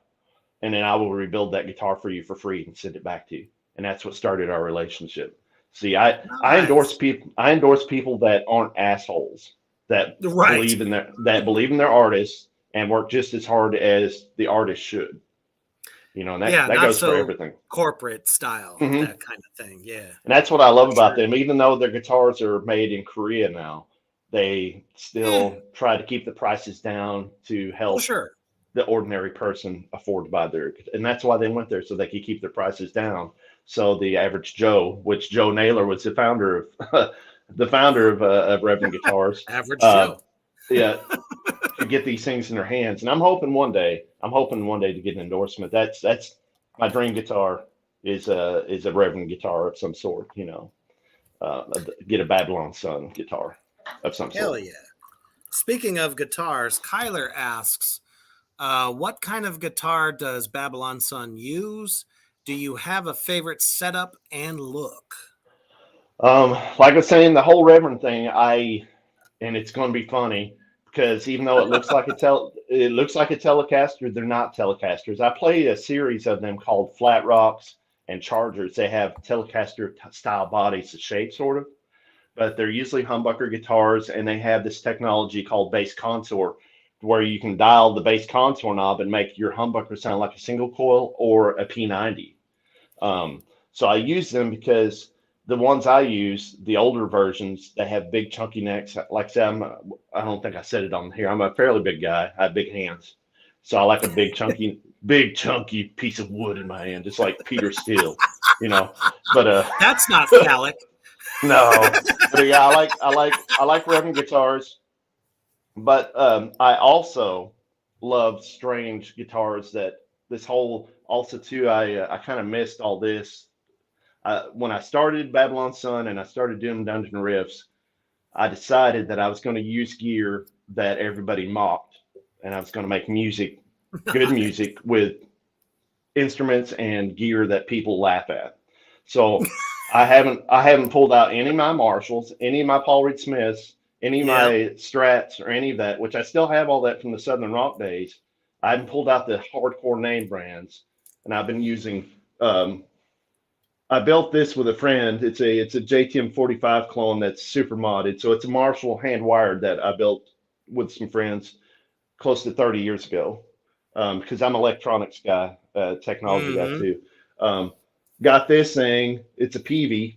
and then I will rebuild that guitar for you for free and send it back to you." And that's what started our relationship. See, I endorse people. I endorse people that aren't assholes, that believe in their artists and work just as hard as the artist should. And that goes for everything. Corporate style, that kind of thing. Yeah. And that's what I love about them. Even though their guitars are made in Korea now, they still try to keep the prices down to help the ordinary person afford to buy their. And that's why they went there, so they could keep their prices down. So the average Joe, which Joe Naylor was the founder of Reverend Guitars, average Joe, to get these things in their hands. And I'm hoping one day to get an endorsement. That's my dream guitar is a Reverend guitar of some sort. Get a Babylon Sun guitar of some sort. Hell yeah! Speaking of guitars, Kyler asks, what kind of guitar does Babylon Sun use? Do you have a favorite setup and look? Like I was saying, the whole Reverend thing, and it's going to be funny because even though it looks like a Telecaster, they're not Telecasters. I play a series of them called Flat Rocks and Chargers. They have Telecaster style bodies, the shape sort of, but they're usually humbucker guitars, and they have this technology called bass contour, where you can dial the bass contour knob and make your humbucker sound like a single coil or a P90. So I use them because the ones I use, the older versions, they have big chunky necks. Like I said, I don't think I said it on here. I'm a fairly big guy. I have big hands. So I like a big chunky piece of wood in my hand, just like Peter Steele, but that's not phallic. No, but yeah, I like Reverend guitars, but I also love strange guitars. That this whole also too, I kind of missed all this. when I started Babylon Sun and I started doing Dungeon Riffs, I decided that I was going to use gear that everybody mocked, and I was going to make music, good music with instruments and gear that people laugh at. So I haven't pulled out any of my Marshalls, any of my Paul Reed Smiths, any of my Strats, or any of that, which I still have all that from the Southern Rock days. I haven't pulled out the hardcore name brands, and I've been using. I built this with a friend. It's a JTM 45 clone that's super modded. So it's a Marshall hand wired that I built with some friends close to 30 years ago. Because I'm an electronics guy, technology guy too. Got this thing. It's a PV,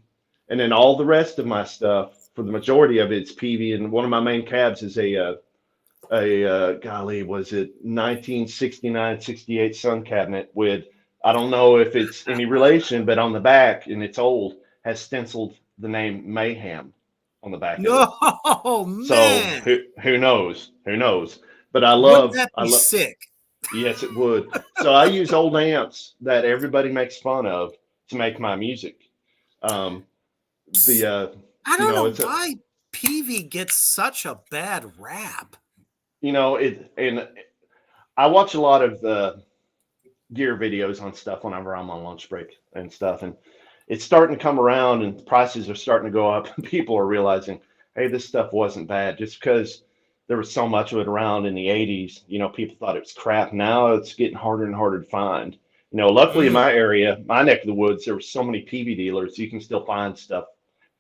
and then all the rest of my stuff, for the majority of it's PV. And one of my main cabs is a golly, was it 1969, 68 Sun cabinet with, I don't know if it's any relation, but on the back, and it's old, has stenciled the name Mayhem on the back. No, of it. Man. So who knows? Who knows? But I Wouldn't that be sick? Yes, it would. So I use old amps that everybody makes fun of to make my music. I don't know why PV gets such a bad rap. And I watch a lot of the gear videos on stuff whenever I'm on lunch break and stuff, and it's starting to come around, and prices are starting to go up, and people are realizing, hey, this stuff wasn't bad. Just because there was so much of it around in the 80s, people thought it was crap. Now it's getting harder and harder to find. Luckily in my area, my neck of the woods, there were so many PV dealers, you can still find stuff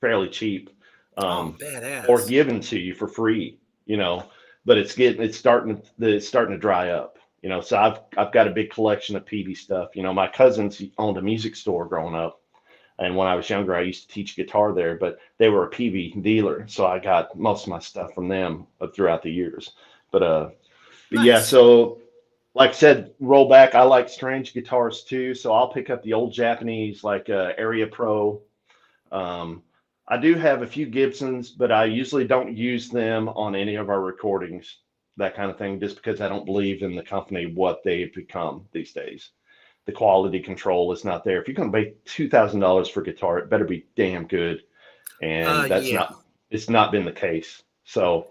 fairly cheap, badass, or given to you for free, but it's starting to dry up. So I've got a big collection of PV stuff. My cousins owned a music store growing up, and when I was younger, I used to teach guitar there. But they were a PV dealer, so I got most of my stuff from them throughout the years. But nice. Yeah. So, like I said, roll back. I like strange guitars too, so I'll pick up the old Japanese like Area Pro. I do have a few Gibsons, but I usually don't use them on any of our recordings, that kind of thing, just because I don't believe in the company, what they've become these days. The quality control is not there. If you're going to pay $2,000 for a guitar, it better be damn good. And it's not been the case. So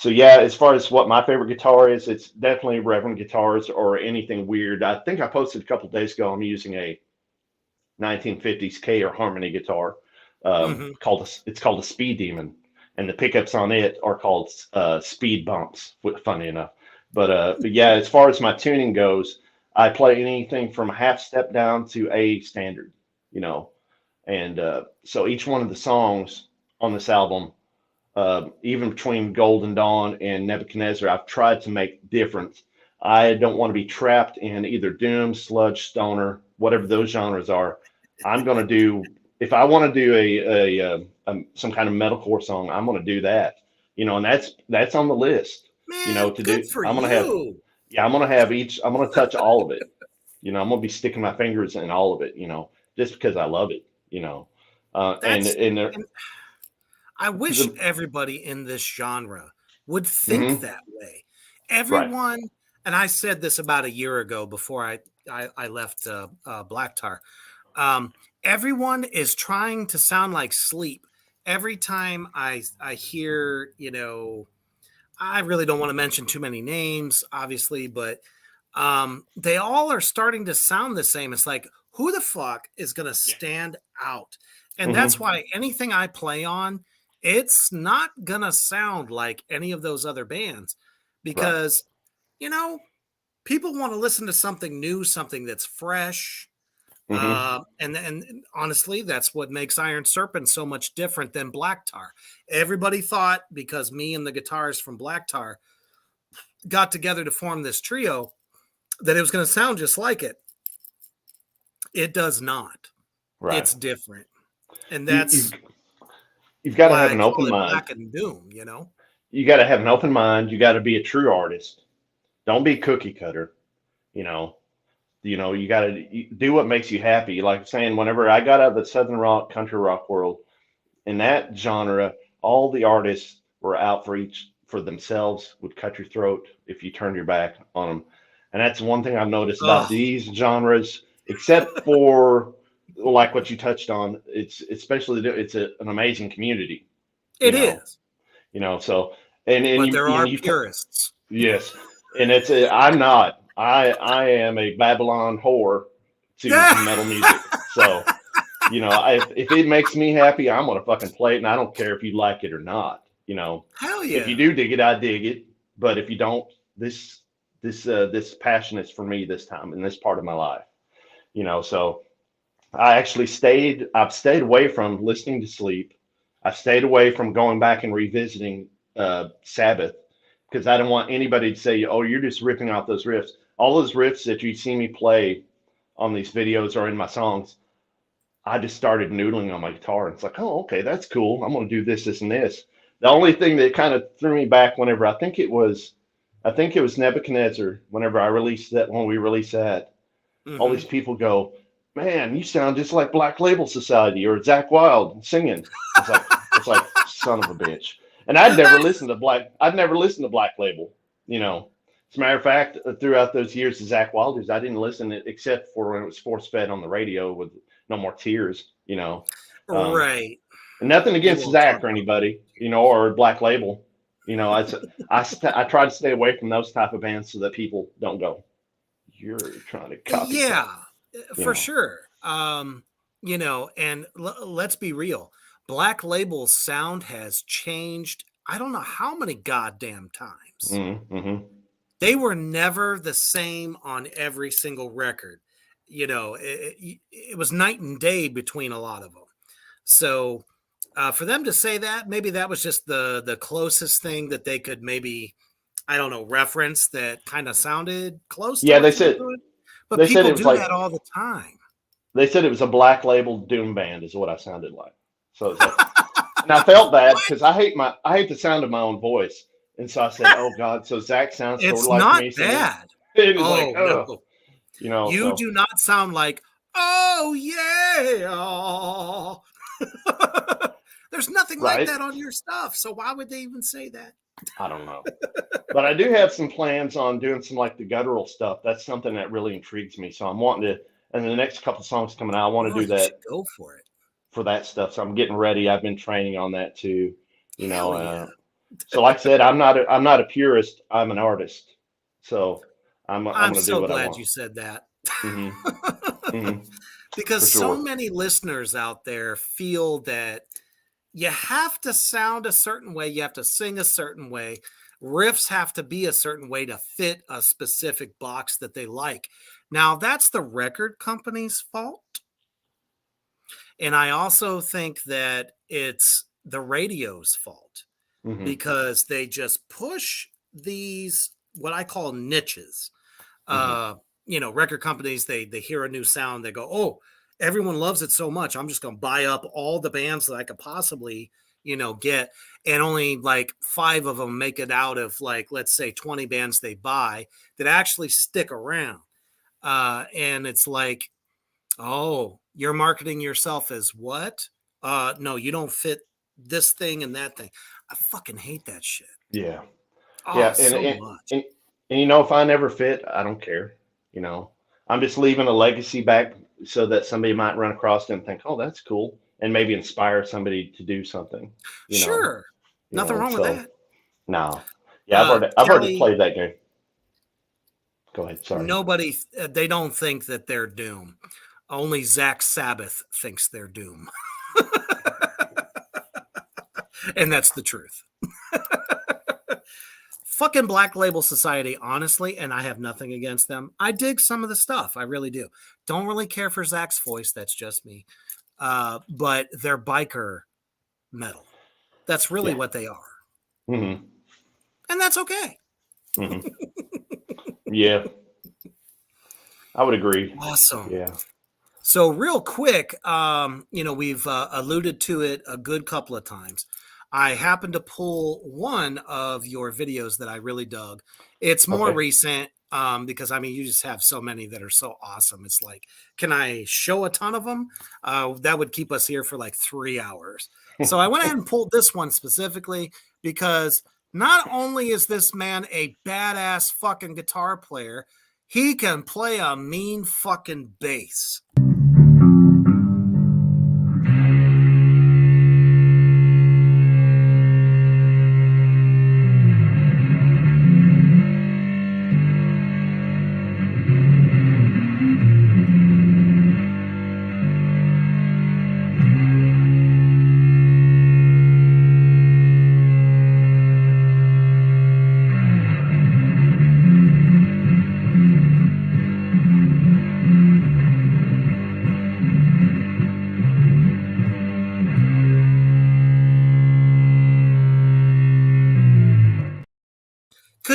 yeah, as far as what my favorite guitar is, it's definitely Reverend guitars or anything weird. I think I posted a couple of days ago, I'm using a 1950s K-or Harmony guitar. It's called a Speed Demon, and the pickups on it are called speed bumps, funny enough. But yeah, as far as my tuning goes, I play anything from a half step down to a standard, and so each one of the songs on this album, even between Golden Dawn and Nebuchadnezzar, I've tried to make different. I don't want to be trapped in either doom, sludge, stoner, whatever those genres are. I'm going to do, if I want to do some kind of metalcore song, I'm going to do that, and that's on the list. Man, to good do. For I'm going you. I'm going to have each. I'm going to touch all of it. I'm going to be sticking my fingers in all of it. Just because I love it. And I wish everybody in this genre would think that way. Everyone, right. And I said this about a year ago before I left Black Tar. Everyone is trying to sound like Sleep. Every time I hear, I really don't want to mention too many names, obviously, but they all are starting to sound the same. It's like, who the fuck is going to stand out? And that's why anything I play on, it's not going to sound like any of those other bands because, people want to listen to something new, something that's fresh. And honestly, that's what makes Iron Serpent so much different than Black Tar. Everybody thought, because me and the guitarists from Black Tar got together to form this trio, that it was going to sound just like it. It does not. Right. It's different. And that's you've got to have an open mind. Black and Doom, You got to have an open mind. You got to be a true artist. Don't be cookie cutter. You got to do what makes you happy. Like I'm saying, whenever I got out of the Southern rock, country rock world, in that genre, all the artists were out for themselves, would cut your throat if you turned your back on them. And that's one thing I've noticed about these genres, except for like what you touched on, it's especially an amazing community. It is. So and but you, there and are you purists. yes, and I'm not. I am a Babylon whore to metal music. So if it makes me happy, I'm gonna fucking play it, and I don't care if you like it or not. Hell yeah. If you do dig it, I dig it. But if you don't, this passion is for me this time in this part of my life. So I've stayed away from listening to Sleep. I've stayed away from going back and revisiting Sabbath because I don't want anybody to say, "Oh, you're just ripping off those riffs." All those riffs that you see me play on these videos or in my songs, I just started noodling on my guitar. And it's like, oh, okay, that's cool. I'm going to do this, this, and this. The only thing that kind of threw me back whenever I think it was Nebuchadnezzar, whenever when we released that, all these people go, man, you sound just like Black Label Society or Zakk Wylde singing. It's like son of a bitch. And I'd never listened to Black Label, As a matter of fact, throughout those years of Zakk Wylde's, I didn't listen except for when it was force fed on the radio with No More Tears, Right. And nothing against Zakk or anybody, or Black Label. I try to stay away from those type of bands so that people don't go, you're trying to copy. Yeah, for sure. And let's be real. Black Label's sound has changed. I don't know how many goddamn times. Mm-hmm. They were never the same on every single record. It was night and day between a lot of them. So for them to say that, maybe that was just the closest thing that they could maybe, I don't know, reference that kind of sounded close. Yeah, they said. But people do that all the time. They said it was a Black Label doom band, is what I sounded like. So it's like, and I felt bad because I hate the sound of my own voice, and so I said, "Oh God!" So Zakk sounds sort of like me. It's not bad. No. You do not sound like, oh yeah. There's nothing like that on your stuff. So why would they even say that? I don't know. But I do have some plans on doing some like the guttural stuff. That's something that really intrigues me. So I'm wanting to, and the next couple of songs coming out, I want to do that. Go for it. For that stuff. So I'm getting ready. I've been training on that too. So like I said, I'm not a purist. I'm an artist. So I'm so glad you said that. Mm-hmm. Mm-hmm. Because so many listeners out there feel that you have to sound a certain way. You have to sing a certain way. Riffs have to be a certain way to fit a specific box that they like. Now, that's the record company's fault. And I also think that it's the radio's fault because they just push these, what I call niches. Record companies, they hear a new sound. They go, oh, everyone loves it so much. I'm just going to buy up all the bands that I could possibly, get. And only like 5 of them make it out of like, let's say 20 bands they buy that actually stick around. And it's like, oh, you're marketing yourself as what? No, you don't fit this thing and that thing. I fucking hate that shit. Yeah. So much. And if I never fit, I don't care. I'm just leaving a legacy back so that somebody might run across it and think, oh, that's cool. And maybe inspire somebody to do something. Sure. Nothing wrong with that. No. Yeah, I've already played that game. Go ahead. Sorry. They don't think that they're doom. Only Zakk Sabbath thinks they're doom. And that's the truth. Fucking Black Label Society, honestly, and I have nothing against them. I dig some of the stuff. I really do. Don't really care for Zack's voice. That's just me. But they're biker metal. That's really what they are. Mm-hmm. And that's okay. Mm-hmm. Yeah. I would agree. Awesome. Yeah. So real quick, we've alluded to it a good couple of times. I happened to pull one of your videos that I really dug. It's more recent because, you just have so many that are so awesome. It's like, can I show a ton of them? That would keep us here for like 3 hours. So I went ahead and pulled this one specifically because not only is this man a badass fucking guitar player, he can play a mean fucking bass.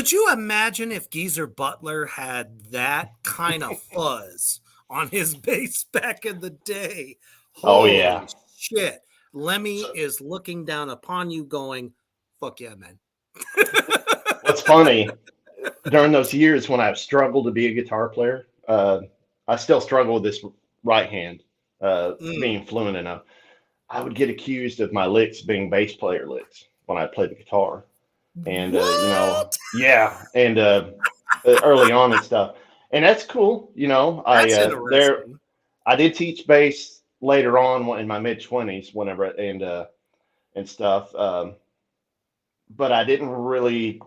Could you imagine if Geezer Butler had that kind of fuzz on his bass back in the day? Oh Holy yeah. shit. Lemmy So, is looking down upon you going, fuck yeah, man. what's funny, during those years when I've struggled to be a guitar player, I still struggle with this right hand, Mm. being fluent enough. I would get accused of my licks being bass player licks when I played the guitar. And, What? yeah. And early on and stuff. And that's cool. That's interesting. I did teach bass later on in my mid 20s, whenever, and stuff. But I didn't really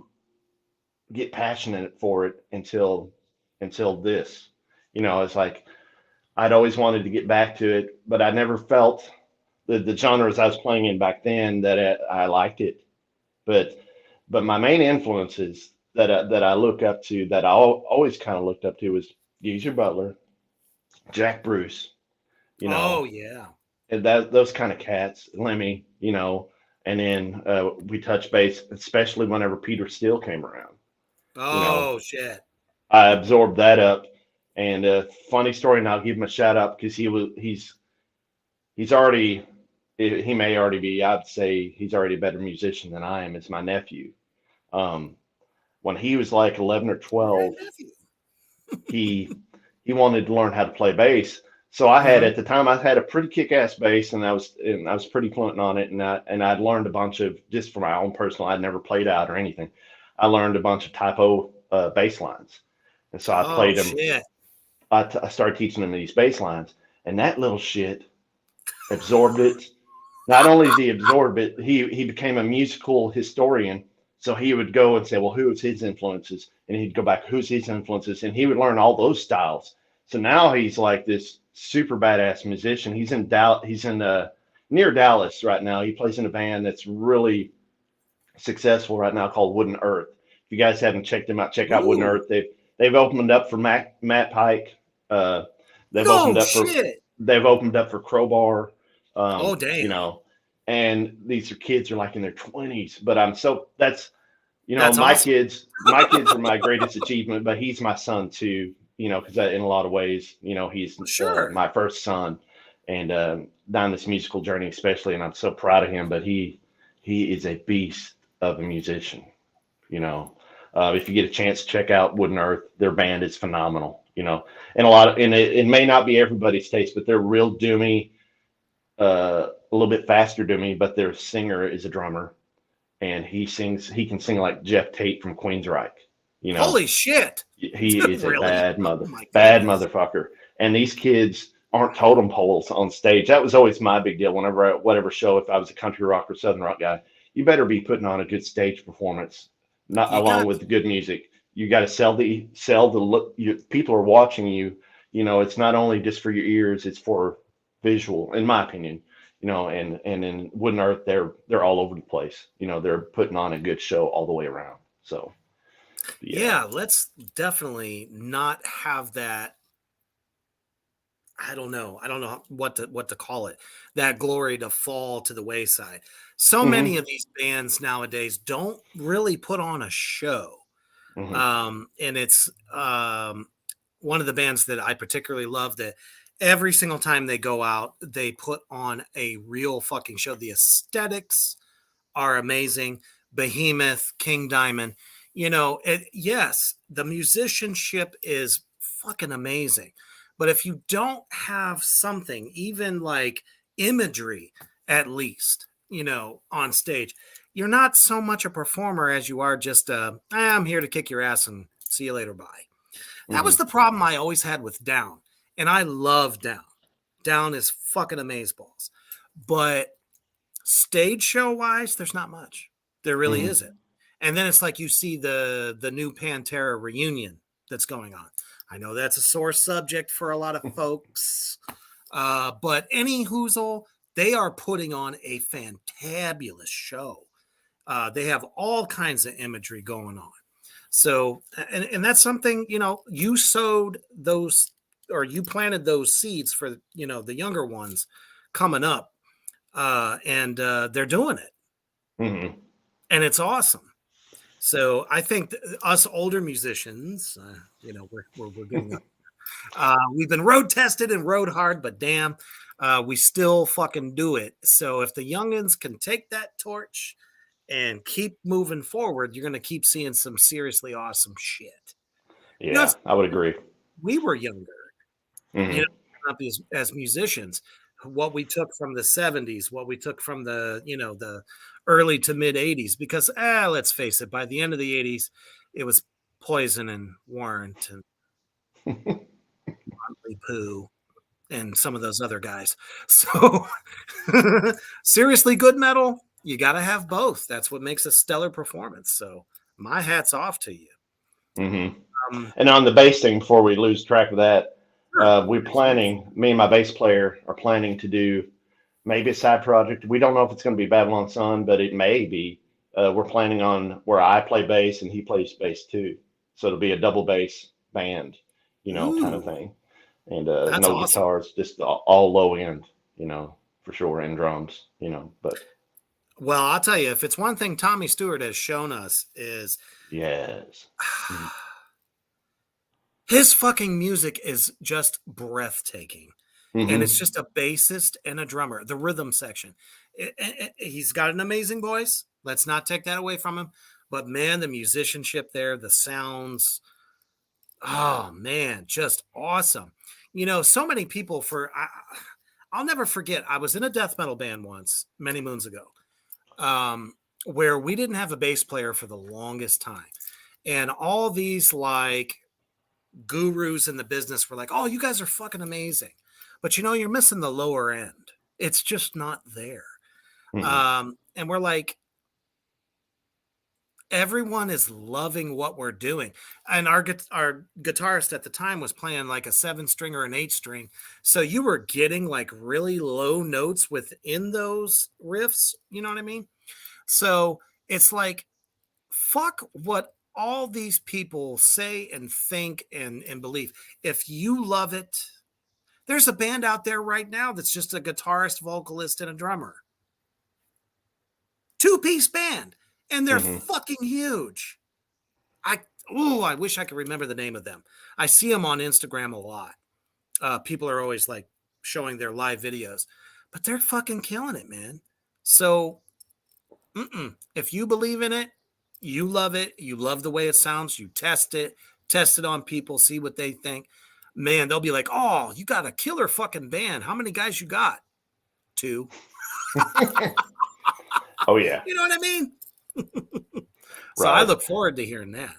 get passionate for it until this. It's like I'd always wanted to get back to it, but I never felt the genres I was playing in back then that I liked it. But my main influences that I look up to, that I always kind of looked up to, was Geezer Butler, Jack Bruce, you Oh, know, yeah. and those kind of cats, Lemmy, and then we touched base, especially whenever Peter Steele came around. You know, Oh, shit. I absorbed that up. And funny story, and I'll give him a shout out because he's already, he may already be, I'd say he's already a better musician than I am. It's my nephew. Um, when he was like 11 or Your 12, nephew. he he wanted to learn how to play bass. So I had, Mm-hmm. at the time, I had a pretty kick-ass bass, and I was pretty fluent on it, and I'd learned a bunch of, just for my own personal. I'd never played out or anything. I learned a bunch of typo bass lines, and so I Oh, played them. shit. I started teaching them these bass lines, and that little shit absorbed it. Not only did he absorb it, he became a musical historian. So he would go and say, well, who was his influences? And he'd go back, who's his influences? And he would learn all those styles. So now he's like this super badass musician. He's in Dallas. He's in near Dallas right now. He plays in a band that's really successful right now called Wooden Earth. If you guys haven't checked them out, check out Wooden Ooh. Earth. They've opened up for Matt Pike. Uh, they've opened No up for shit. Crowbar. Oh, Um, you damn. know, and these kids are like in their 20s. But that's That's awesome. my kids are my greatest achievement, but he's my son too. Because in a lot of ways, he's Sure. my first son, and down this musical journey especially, and I'm so proud of him. But he is a beast of a musician. You know, if you get a chance to check out Wooden Earth, their band is phenomenal. And it may not be everybody's taste, but they're real doomy, a little bit faster doomy. But their singer is a drummer, and he can sing like Jeff Tate from Queensryche. You know, Holy shit. he is a Really? Oh my bad goodness. motherfucker. And these kids aren't totem poles on stage. That was always my big deal. Whatever show, if I was a country rock or southern rock guy, you better be putting on a good stage performance, not You along got with the good music. You got to sell the look. People are watching you. It's not only just for your ears; it's for visual, in my opinion. And in Wooden Earth, they're all over the place. They're putting on a good show all the way around. So yeah. yeah, let's definitely not have that. I don't know. I don't know what to call it. That glory to fall to the wayside. So many Hmm. of these bands nowadays don't really put on a show. Hmm. And it's one of the bands that I particularly love, that every single time they go out, they put on a real fucking show. The aesthetics are amazing. Behemoth, King Diamond, yes, the musicianship is fucking amazing. But if you don't have something, even like imagery, at least, on stage, you're not so much a performer as you are just I'm here to kick your ass and see you later, bye. That was Hmm. the problem I always had with Down. And I love Down. Down is fucking amazeballs. But stage show wise, there's not much. There really Hmm. isn't. And then it's like you see the new Pantera reunion that's going on. I know that's a sore subject for a lot of folks, but any hoozle, they are putting on a fantabulous show. They have all kinds of imagery going on. So, and that's something, you sowed those, or you planted those seeds for, the younger ones coming up, and they're doing it, Hmm. and it's awesome. So I think us older musicians, we're getting up. We've been road tested and rode hard, but damn, we still fucking do it. So if the youngins can take that torch and keep moving forward, you're going to keep seeing some seriously awesome shit. Yeah, I would agree. We were younger, as musicians. What we took from the 70s, what we took from the early to mid 80s, because let's face it, by the end of the 80s, it was Poison and Warrant and Motley Pooh and some of those other guys. So seriously good metal, you got to have both. That's what makes a stellar performance. So my hat's off to you. And on the bass thing, before we lose track of that, me and my bass player are planning to do maybe a side project. We don't know if it's going to be Babylon Sun, but it may be. We're planning on where I play bass and he plays bass too. So it'll be a double bass band, kind of thing. And no awesome. Guitars, just all low end, for sure, and drums, but. Well, I'll tell you, if it's one thing Tommy Stewart has shown us is yes. His fucking music is just breathtaking. And it's just a bassist and a drummer, the rhythm section. He's got an amazing voice. Let's not take that away from him. But man, the musicianship there, the sounds, oh man, just awesome. So many people I'll never forget, I was in a death metal band once, many moons ago, where we didn't have a bass player for the longest time. And all these like gurus in the business were like, oh, you guys are fucking amazing. But you're missing the lower end. It's just not there. And we're like, everyone is loving what we're doing. And our guitarist at the time was playing like a 7-string or an 8-string. So you were getting like really low notes within those riffs. You know what I mean? So it's like, fuck what all these people say and think and believe. If you love it, there's a band out there right now that's just a guitarist, vocalist, and a drummer. 2-piece band. And they're fucking huge. I wish I could remember the name of them. I see them on Instagram a lot. People are always like showing their live videos. But they're fucking killing it, man. So if you believe in it, you love it, you love the way it sounds, you test it on people, see what they think. Man, they'll be like, oh, you got a killer fucking band. How many guys you got? 2. Oh, yeah. You know what I mean? So right. I look forward to hearing that.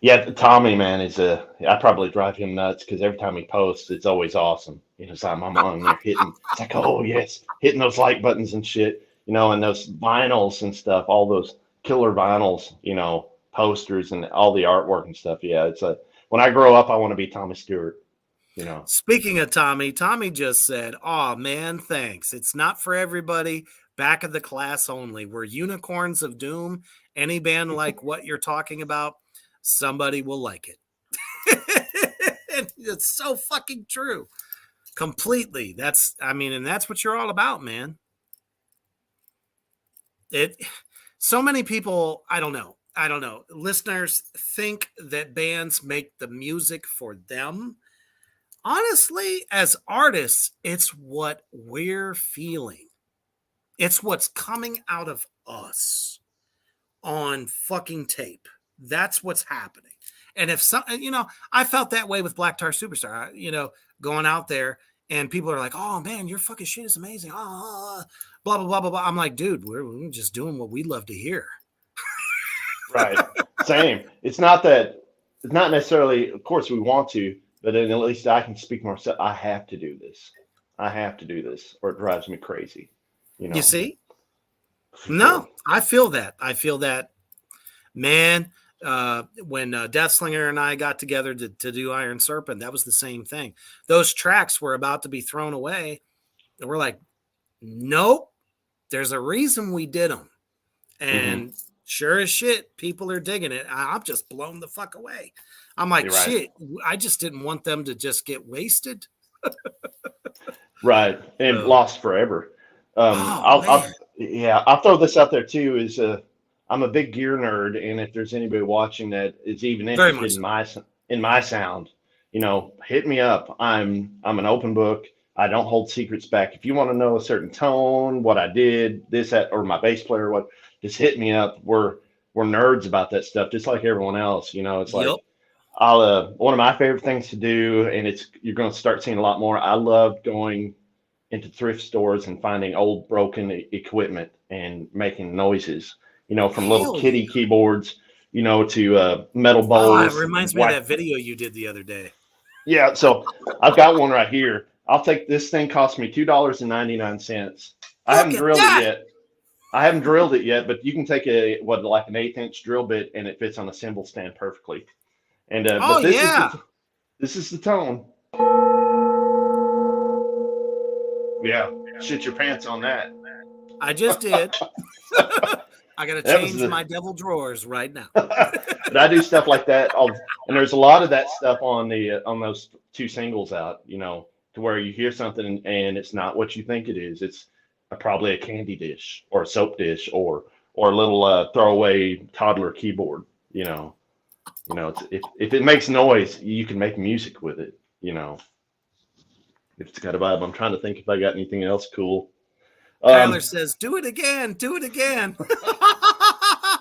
Yeah, Tommy, man, I probably drive him nuts because every time he posts, it's always awesome. So I'm on there hitting, it's like, oh, yes, hitting those like buttons and shit, and those vinyls and stuff, all those killer vinyls, posters and all the artwork and stuff. Yeah, it's when I grow up, I want to be Tommy Stewart. Speaking of Tommy just said, oh, man, thanks. It's not for everybody. Back of the class only. We're Unicorns of Doom. Any band like what you're talking about, somebody will like it. It's so fucking true. Completely. And that's what you're all about, man. So many people, I don't know. Listeners think that bands make the music for them. Honestly, as artists, it's what we're feeling. It's what's coming out of us on fucking tape. That's what's happening. And if I felt that way with Black Tar Superstar, going out there and people are like, oh man, your fucking shit is amazing. Blah, blah, blah, blah, blah. I'm like, dude, we're just doing what we love to hear. Right. Same. It's not necessarily, of course we want to, but then at least I can speak more. I have to do this. Or it drives me crazy. You see? No, I feel that. Man, when Deathslinger and I got together to do Iron Serpent, that was the same thing. Those tracks were about to be thrown away. And we're like, nope, there's a reason we did them. And sure as shit, people are digging it. I'm just blown the fuck away. I'm like, shit, I just didn't want them to just get wasted. Right. And lost forever. I'll throw this out there too. I'm a big gear nerd, and if there's anybody watching that is even Very interested much in my sound, hit me up. I'm an open book. I don't hold secrets back. If you want to know a certain tone, what I did, this, that, or my bass player, what, just hit me up. We're nerds about that stuff, just like everyone else. It's like Yep. I'll one of my favorite things to do, and you're going to start seeing a lot more. I love going into thrift stores and finding old broken equipment and making noises. From little Hell kitty yeah. keyboards, to metal Oh, bowls. it reminds me of that video you did the other day. Yeah, so I've got one right here. I'll take this thing. Cost me $2.99. I haven't Look at drilled it that. yet. I haven't drilled it yet, but you can take like an 1/8" drill bit, and it fits on a cymbal stand perfectly. And Oh, but this yeah. this is the tone. Yeah, shit your pants on that. I just did. I got to change my devil drawers right now. But I do stuff like that. And there's a lot of that stuff on those 2 singles out, to where you hear something and it's not what you think it is. It's probably a candy dish or a soap dish or a little throwaway toddler keyboard. If it makes noise, you can make music with it. If it's got a vibe. I'm trying to think if I got anything else cool. Tyler says, "Do it again, do it again."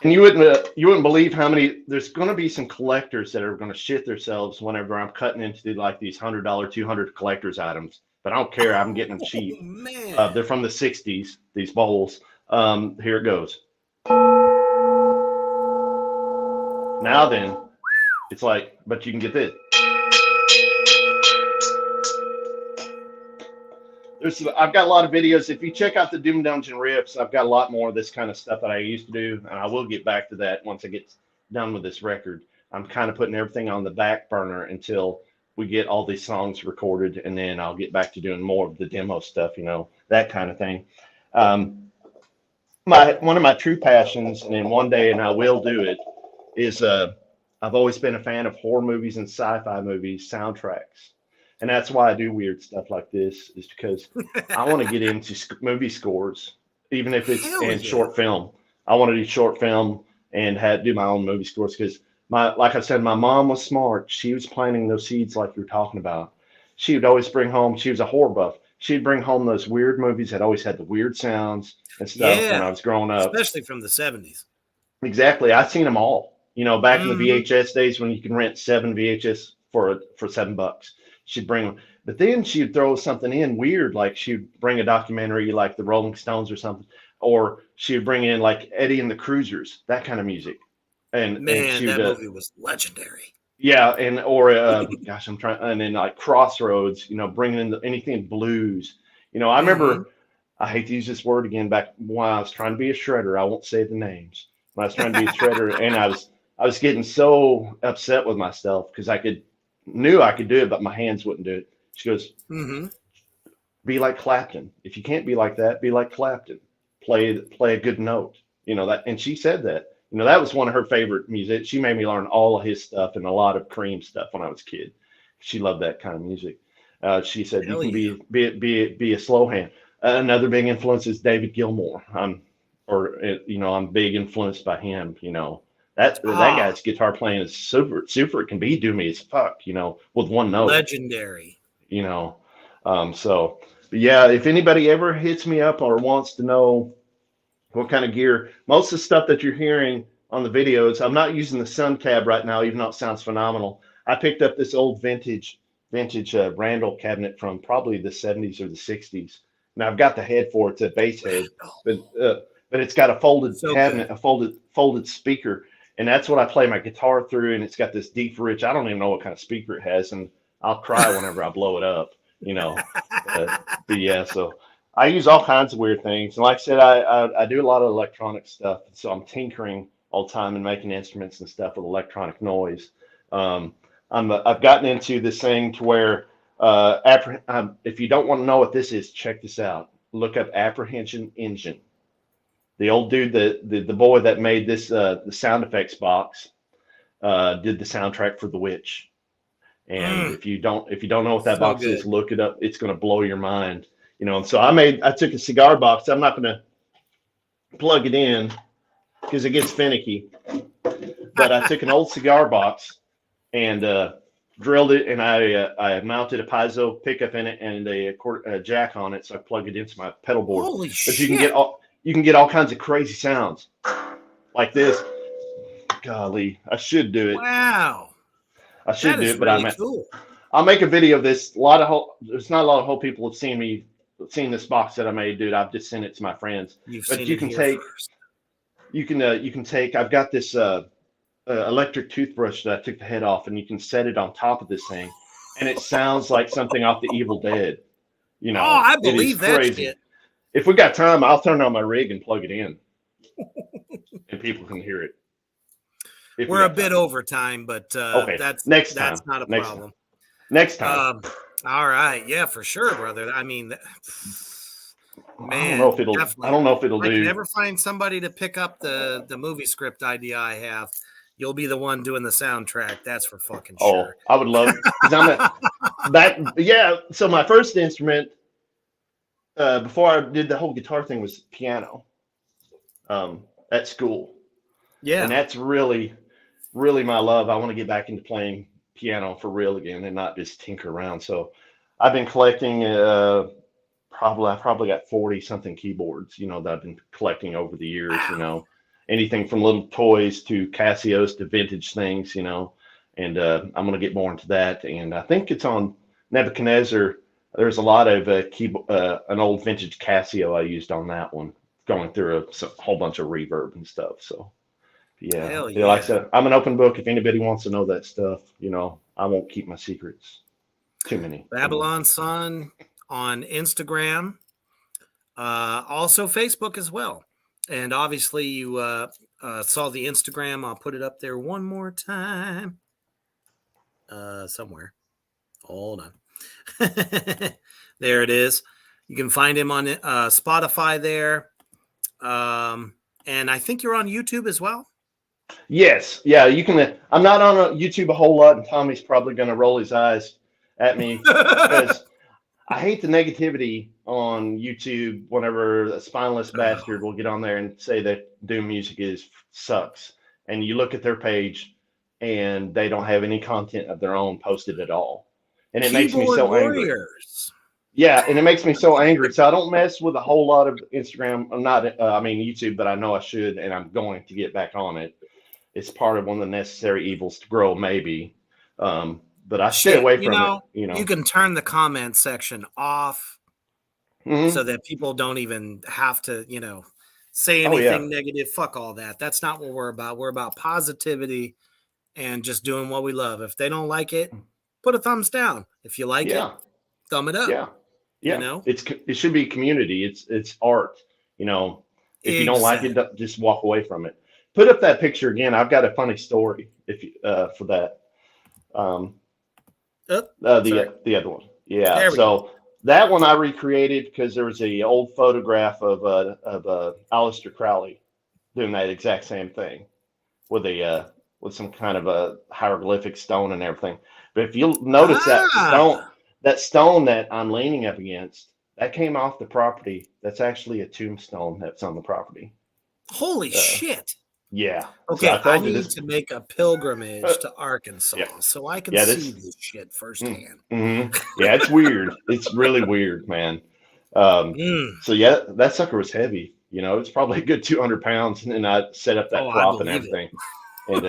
And you wouldn't believe how many. There's going to be some collectors that are going to shit themselves whenever I'm cutting into like these $100, 200 collectors items. But I don't care. I'm getting them cheap. Oh, man. They're from the '60s. These bowls. Here it goes. Now then, it's like, but you can get this. I've got a lot of videos. If you check out the Doom Dungeon riffs, I've got a lot more of this kind of stuff that I used to do, and I will get back to that once I get done with this record. I'm kind of putting everything on the back burner until we get all these songs recorded, and then I'll get back to doing more of the demo stuff, that kind of thing. One of my true passions, and then one day, and I will do it, is I've always been a fan of horror movies and sci-fi movies soundtracks. And that's why I do weird stuff like this, is because I want to get into movie scores, even if it's in short film. I want to do short film and do my own movie scores because, like I said, my mom was smart. She was planting those seeds like you were talking about. She would always bring home, she was a horror buff. She'd bring home those weird movies that always had the weird sounds and stuff when I was growing up. Especially from the 70s. Exactly. I've seen them all. Back in the VHS days when you can rent 7 VHS for $7. She'd bring them, but then she'd throw something in weird, like she'd bring a documentary like the Rolling Stones or something, or she'd bring in like Eddie and the Cruisers, that kind of music. And man, that movie was legendary. Yeah, and and then like Crossroads, bringing in anything blues. I remember, I hate to use this word again, back when I was trying to be a shredder. I won't say the names. When I was trying to be a shredder, and I was getting so upset with myself because knew I could do it, but my hands wouldn't do it. She goes, be like Clapton. If you can't be like that, be like Clapton. Play a good note. That, and she said that. That was one of her favorite music. She made me learn all of his stuff and a lot of Cream stuff when I was a kid. She loved that kind of music. She said, you can be a slow hand. Another big influence is David Gilmour. I'm big influenced by him. That guy's guitar playing is super. It can be doomy as fuck, with one note. Legendary. So yeah, if anybody ever hits me up or wants to know what kind of gear, most of the stuff that you're hearing on the videos, I'm not using the Sun Cab right now, even though it sounds phenomenal. I picked up this old vintage Randall cabinet from probably the 70s or the 60s. Now I've got the head for it, it's a bass head, but it's got a folded cabinet, a folded speaker. And that's what I play my guitar through. And it's got this deep, rich, I don't even know what kind of speaker it has. And I'll cry whenever I blow it up, But yeah, so I use all kinds of weird things. And like I said, I do a lot of electronic stuff. So I'm tinkering all the time and making instruments and stuff with electronic noise. I've gotten into this thing to where if you don't want to know what this is, check this out. Look up Apprehension Engine. The old dude, the boy that made this the sound effects box, did the soundtrack for The Witch. And if you don't know what that box is, look it up. It's going to blow your mind. And so I took a cigar box. I'm not going to plug it in. because it gets finicky. But I took an old cigar box and drilled it, and I mounted a piezo pickup in it and a jack on it, so I plugged it into my pedal board. Holy but shit! You can get all kinds of crazy sounds like this. Golly, I should do it. Wow, I should do it, but really cool. I'll make a video of this. There's not a lot of whole people have seen this box that I made, dude. I've just sent it to my friends. But you can take. I've got this electric toothbrush that I took the head off, and you can set it on top of this thing, and it sounds like something off the Evil Dead. You know, I believe that shit. If we got time, I'll turn on my rig and plug it in, and people can hear it. We're a bit over time, but okay. That's not a problem. Next time. All right, yeah, for sure, brother. I mean, man, I don't know if it'll do. I can never find somebody to pick up the movie script idea I have. You'll be the one doing the soundtrack. That's for fucking sure. I would love it. So my first instrument before I did the whole guitar thing was piano at school. Yeah. And that's really, really my love. I want to get back into playing piano for real again and not just tinker around. So I've been collecting I probably got 40 something keyboards, that I've been collecting over the years. Wow. Anything from little toys to Casios to vintage things, and I'm going to get more into that. And I think it's on Nebuchadnezzar. There's a lot of an old vintage Casio I used on that one, going through a whole bunch of reverb and stuff. So yeah. Like I said, I'm an open book. If anybody wants to know that stuff, I won't keep my secrets. Too many. Babylon Sun on Instagram, also Facebook as well. And obviously you saw the Instagram. I'll put it up there one more time. Somewhere. Hold on. There it is. You can find him on Spotify there. And I think you're on YouTube as well. Yes. Yeah, you can. I'm not on YouTube a whole lot, and Tommy's probably going to roll his eyes at me because I hate the negativity on YouTube whenever a spineless bastard will get on there and say that Doom music sucks. And you look at their page and they don't have any content of their own posted at all. And it makes me so angry. Yeah, and it makes me so angry. So I don't mess with a whole lot of Instagram. I'm not, YouTube, but I know I should, and I'm going to get back on it. It's part of one of the necessary evils to grow, maybe. But I stay away from it. You can turn the comment section off so that people don't even have to, say anything negative. Fuck all that. That's not what we're about. We're about positivity and just doing what we love. If they don't like it, put a thumbs down. If you like it, thumb it up. Yeah. It should be community. It's art. If you don't like it, just walk away from it. Put up that picture again. I've got a funny story for that. The other one. Yeah. So that one I recreated because there was a old photograph of Aleister Crowley doing that exact same thing with some kind of a hieroglyphic stone and everything. But if you'll notice that stone that I'm leaning up against, that came off the property. That's actually a tombstone that's on the property. Holy shit. Yeah. Okay, so I need to make a pilgrimage to Arkansas so I can see this shit firsthand. Mm-hmm. Yeah, it's weird. It's really weird, man. So yeah, that sucker was heavy. It's probably a good 200 pounds. And I set up that prop and everything and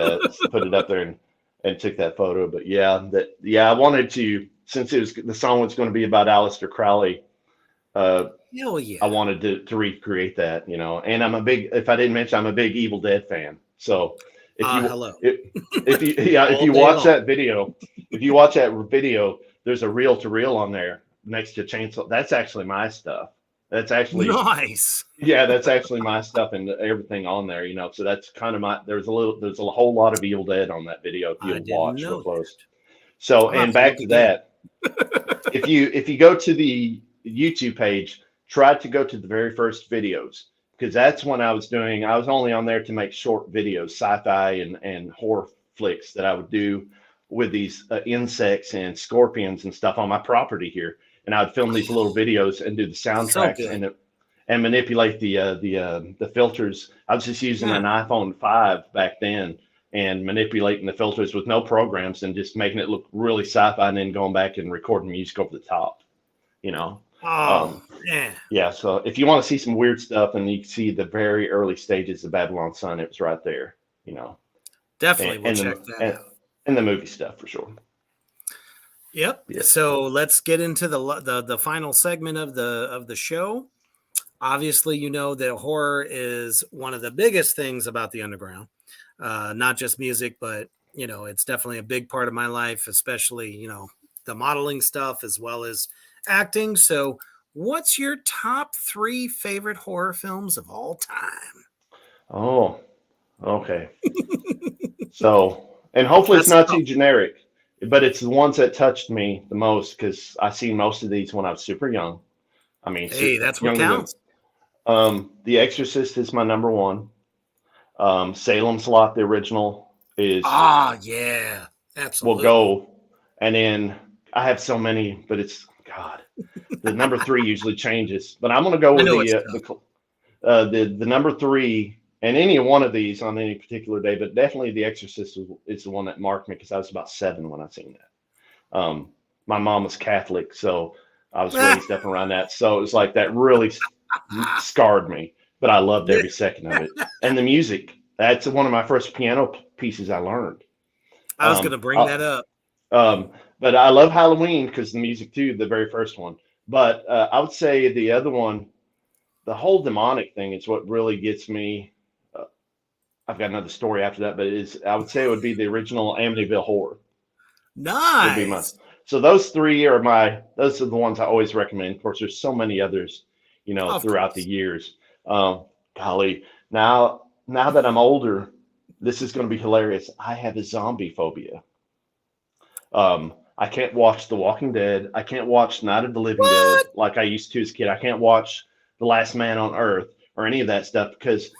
put it up there and took that photo. But I wanted to, since the song was going to be about Aleister Crowley, I wanted to recreate that, and I'm if I didn't mention, I'm a big Evil Dead fan. So if you watch that video, there's a reel to reel on there next to Chainsaw. That's actually my stuff. That's actually nice. Yeah, that's actually my stuff and everything on there, So that's kind of there's a whole lot of Evil Dead on that video if you watch real close. So, and back to that, if you go to the YouTube page, try to go to the very first videos, because that's when I was only on there to make short videos, sci-fi and horror flicks that I would do with these insects and scorpions and stuff on my property here. And I would film these little videos and do the soundtracks. and manipulate the filters. I was just using an iPhone 5 back then and manipulating the filters with no programs and just making it look really sci-fi and then going back and recording music over the top, you know. Oh, yeah. Yeah, so if you want to see some weird stuff and you can see the very early stages of Babylon Sun, it was right there, you know. Definitely we'll check that out. And the movie stuff for sure. Yep. Yeah. So let's get into the final segment of the show. Obviously, you know that horror is one of the biggest things about the underground. Not just music, but you know, it's definitely a big part of my life, especially, you know, the modeling stuff as well as acting. So what's your top 3 favorite horror films of all time? Oh, okay. So, and hopefully it's not too generic, but it's the ones that touched me the most because I seen most of these when I was super young. I mean, hey, that's what counts. The Exorcist is my number 1. Salem's Lot, the original, is yeah, absolutely. Will go, and then I have so many, but it's God. The number 3 usually changes, but I'm gonna go with the number 3. And any one of these on any particular day, but definitely The Exorcist is the one that marked me because I was about 7 when I seen that. My mom was Catholic, so I was raised up around that. So it was like that really scarred me, but I loved every second of it. And the music, that's one of my first piano pieces I learned. I was going to bring that up. But I love Halloween because the music too, the very first one. But I would say the other one, the whole demonic thing is what really gets me. I've got another story after that, but I would say it would be the original Amityville Horror. Nice. So those 3 are those are the ones I always recommend. Of course, there's so many others, you know, throughout the years. Golly, now that I'm older, this is going to be hilarious. I have a zombie phobia. I can't watch The Walking Dead. I can't watch Night of the Living Dead like I used to as a kid. I can't watch The Last Man on Earth or any of that stuff because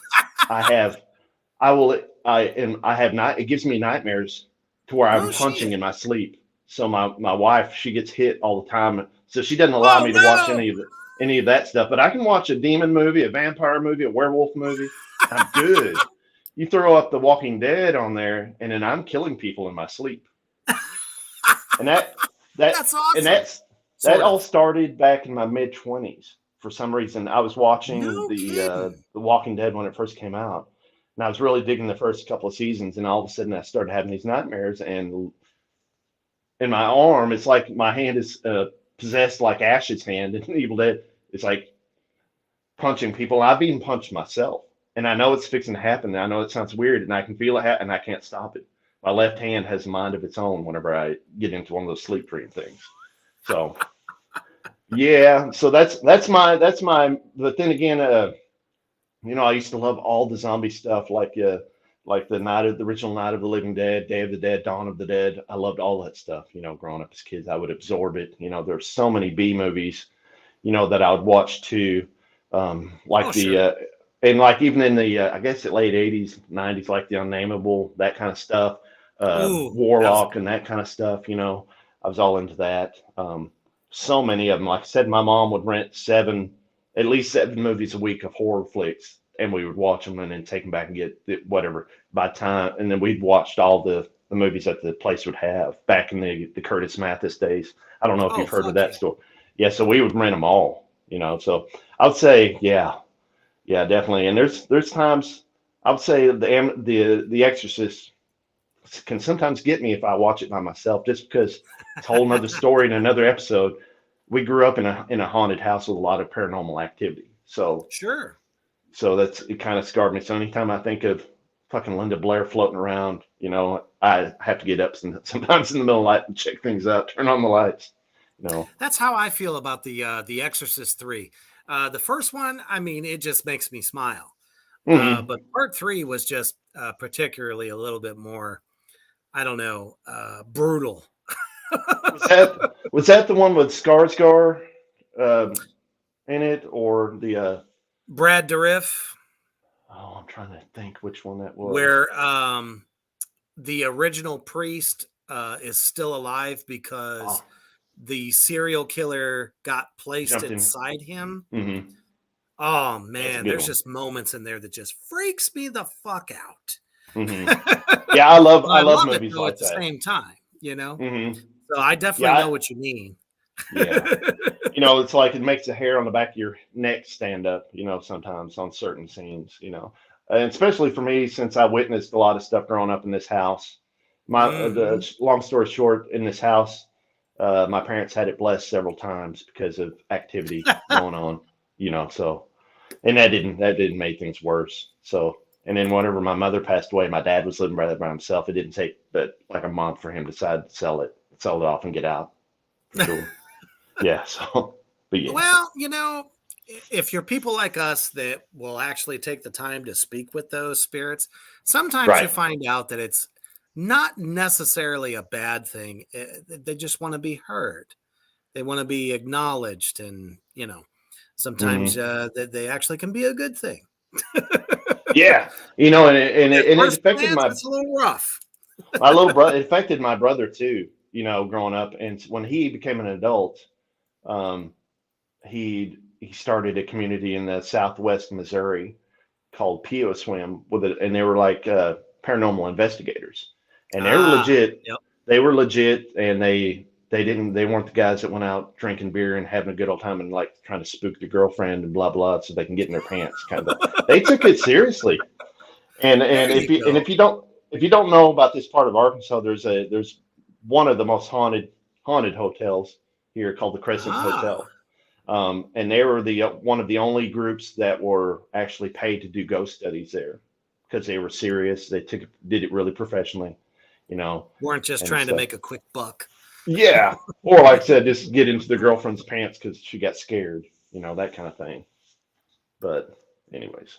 it gives me nightmares to where I'm punching in my sleep. So my wife, she gets hit all the time. So she doesn't allow me to watch any of that stuff. But I can watch a demon movie, a vampire movie, a werewolf movie. I'm good. You throw up The Walking Dead on there, and then I'm killing people in my sleep. And that's awesome. And that all started back in my mid-20s. For some reason, I was watching the Walking Dead when it first came out. And I was really digging the first couple of seasons, and all of a sudden I started having these nightmares. And in my arm, it's like my hand is possessed like Ash's hand in Evil Dead. It's like punching people. I've even punched myself, and I know it's fixing to happen. I know it sounds weird, and I can feel it happen, and I can't stop it. My left hand has a mind of its own whenever I get into one of those sleep dream things. So, yeah. So that's my. But then again, you know, I used to love all the zombie stuff, like the original Night of the Living Dead, Day of the Dead, Dawn of the Dead. I loved all that stuff. You know, growing up as kids, I would absorb it. You know, there's so many B movies, you know, that I would watch too, and like even in the I guess the late '80s, '90s, like The Unnameable, that kind of stuff, Warlock and that kind of stuff. You know, I was all into that. So many of them. Like I said, my mom would rent at least 7 movies a week of horror flicks, and we would watch them and then take them back and get whatever by time. And then we'd watched all the movies that the place would have back in the Curtis Mathis days. I don't know if you've heard of that story. Yeah, so we would rent them all, you know. So I would say, yeah, definitely. And there's times I would say the Exorcist can sometimes get me if I watch it by myself, just because it's a whole nother story in another episode. We grew up in a haunted house with a lot of paranormal activity. So sure. So it kind of scarred me. So anytime I think of fucking Linda Blair floating around, you know, I have to get up sometimes in the middle of the night and check things out, turn on the lights. You know. That's how I feel about the Exorcist 3. The first one, I mean, it just makes me smile. Mm-hmm. But part 3 was just particularly a little bit more, I don't know, brutal. Was that the one with Skarsgård in it, or the Brad Dourif? Oh, I'm trying to think which one that was. Where the original priest is still alive because the serial killer got placed inside him. Mm-hmm. Oh man, there's one. just moments in there that just freaks me the fuck out. Mm-hmm. Yeah, I love movies though, like at the that. same time, you know. Mm-hmm. So I definitely know what you mean. Yeah, you know, it's like it makes the hair on the back of your neck stand up. You know, sometimes on certain scenes. You know, and especially for me, since I witnessed a lot of stuff growing up in this house. The long story short, in this house, my parents had it blessed several times because of activity going on. You know, so. And that didn't make things worse. So, and then whenever my mother passed away, my dad was living by himself. It didn't take but like a month for him to decide to sell it off and get out. Sure. Yeah. So, but yeah. Well, you know, if you're people like us that will actually take the time to speak with those spirits, sometimes you find out that it's not necessarily a bad thing. They just want to be heard. They want to be acknowledged, and you know. Sometimes that they actually can be a good thing. Yeah, you know, and it affected it's a little rough. My little brother. It affected my brother too. You know, growing up, and when he became an adult, he started a community in the Southwest Missouri called Pio Swim and they were like paranormal investigators, and they were legit. Yep. They were legit, and they weren't the guys that went out drinking beer and having a good old time and like trying to spook the girlfriend and blah blah so they can get in their pants kind of. They took it seriously. And if you don't know about this part of Arkansas, there's one of the most haunted hotels here called the Crescent Hotel. And they were one of the only groups that were actually paid to do ghost studies there because they were serious. They did it really professionally, you know. Weren't just trying to make a quick buck. Yeah. Or like I said, just get into the girlfriend's pants because she got scared, you know, that kind of thing. But anyways,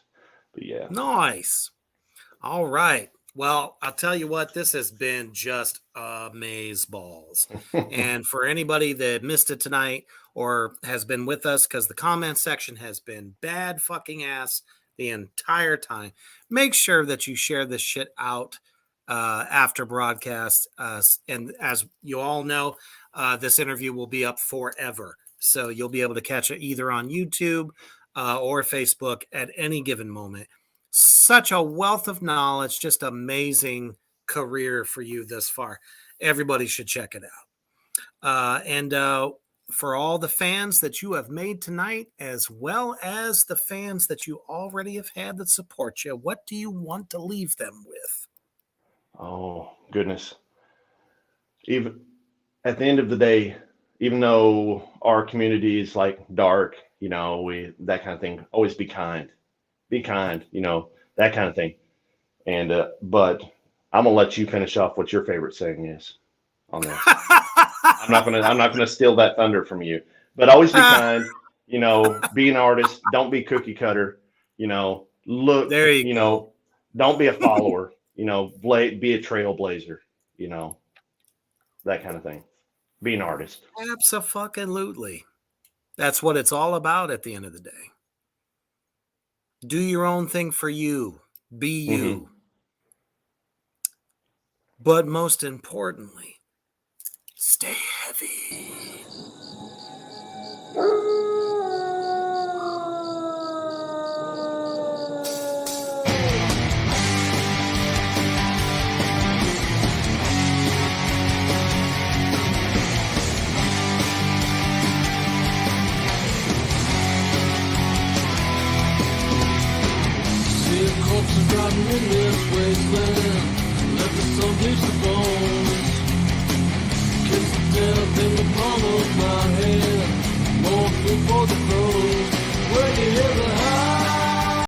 but yeah. Nice. All right. Well, I'll tell you what, this has been just amazeballs. And for anybody that missed it tonight or has been with us, because the comment section has been bad fucking ass the entire time, make sure that you share this shit out after broadcast. And as you all know, this interview will be up forever. So you'll be able to catch it either on YouTube or Facebook at any given moment. Such a wealth of knowledge, just amazing career for you thus far. Everybody should check it out. And for all the fans that you have made tonight, as well as the fans that you already have had that support you, what do you want to leave them with? Oh, goodness. Even at the end of the day, even though our community is like dark, you know, that kind of thing, always be kind. Be kind, you know, that kind of thing. And but I'm gonna let you finish off what your favorite saying is on this. I'm not gonna steal that thunder from you. But always be kind, you know, be an artist, don't be cookie cutter, you know, look there you know, don't be a follower, you know, be a trailblazer, you know, that kind of thing. Be an artist. Abso-fucking-lutely. That's what it's all about at the end of the day. Do your own thing for you. Be you. Mm-hmm. But most importantly, stay heavy. Riding in this wasteland, let the sun bleach the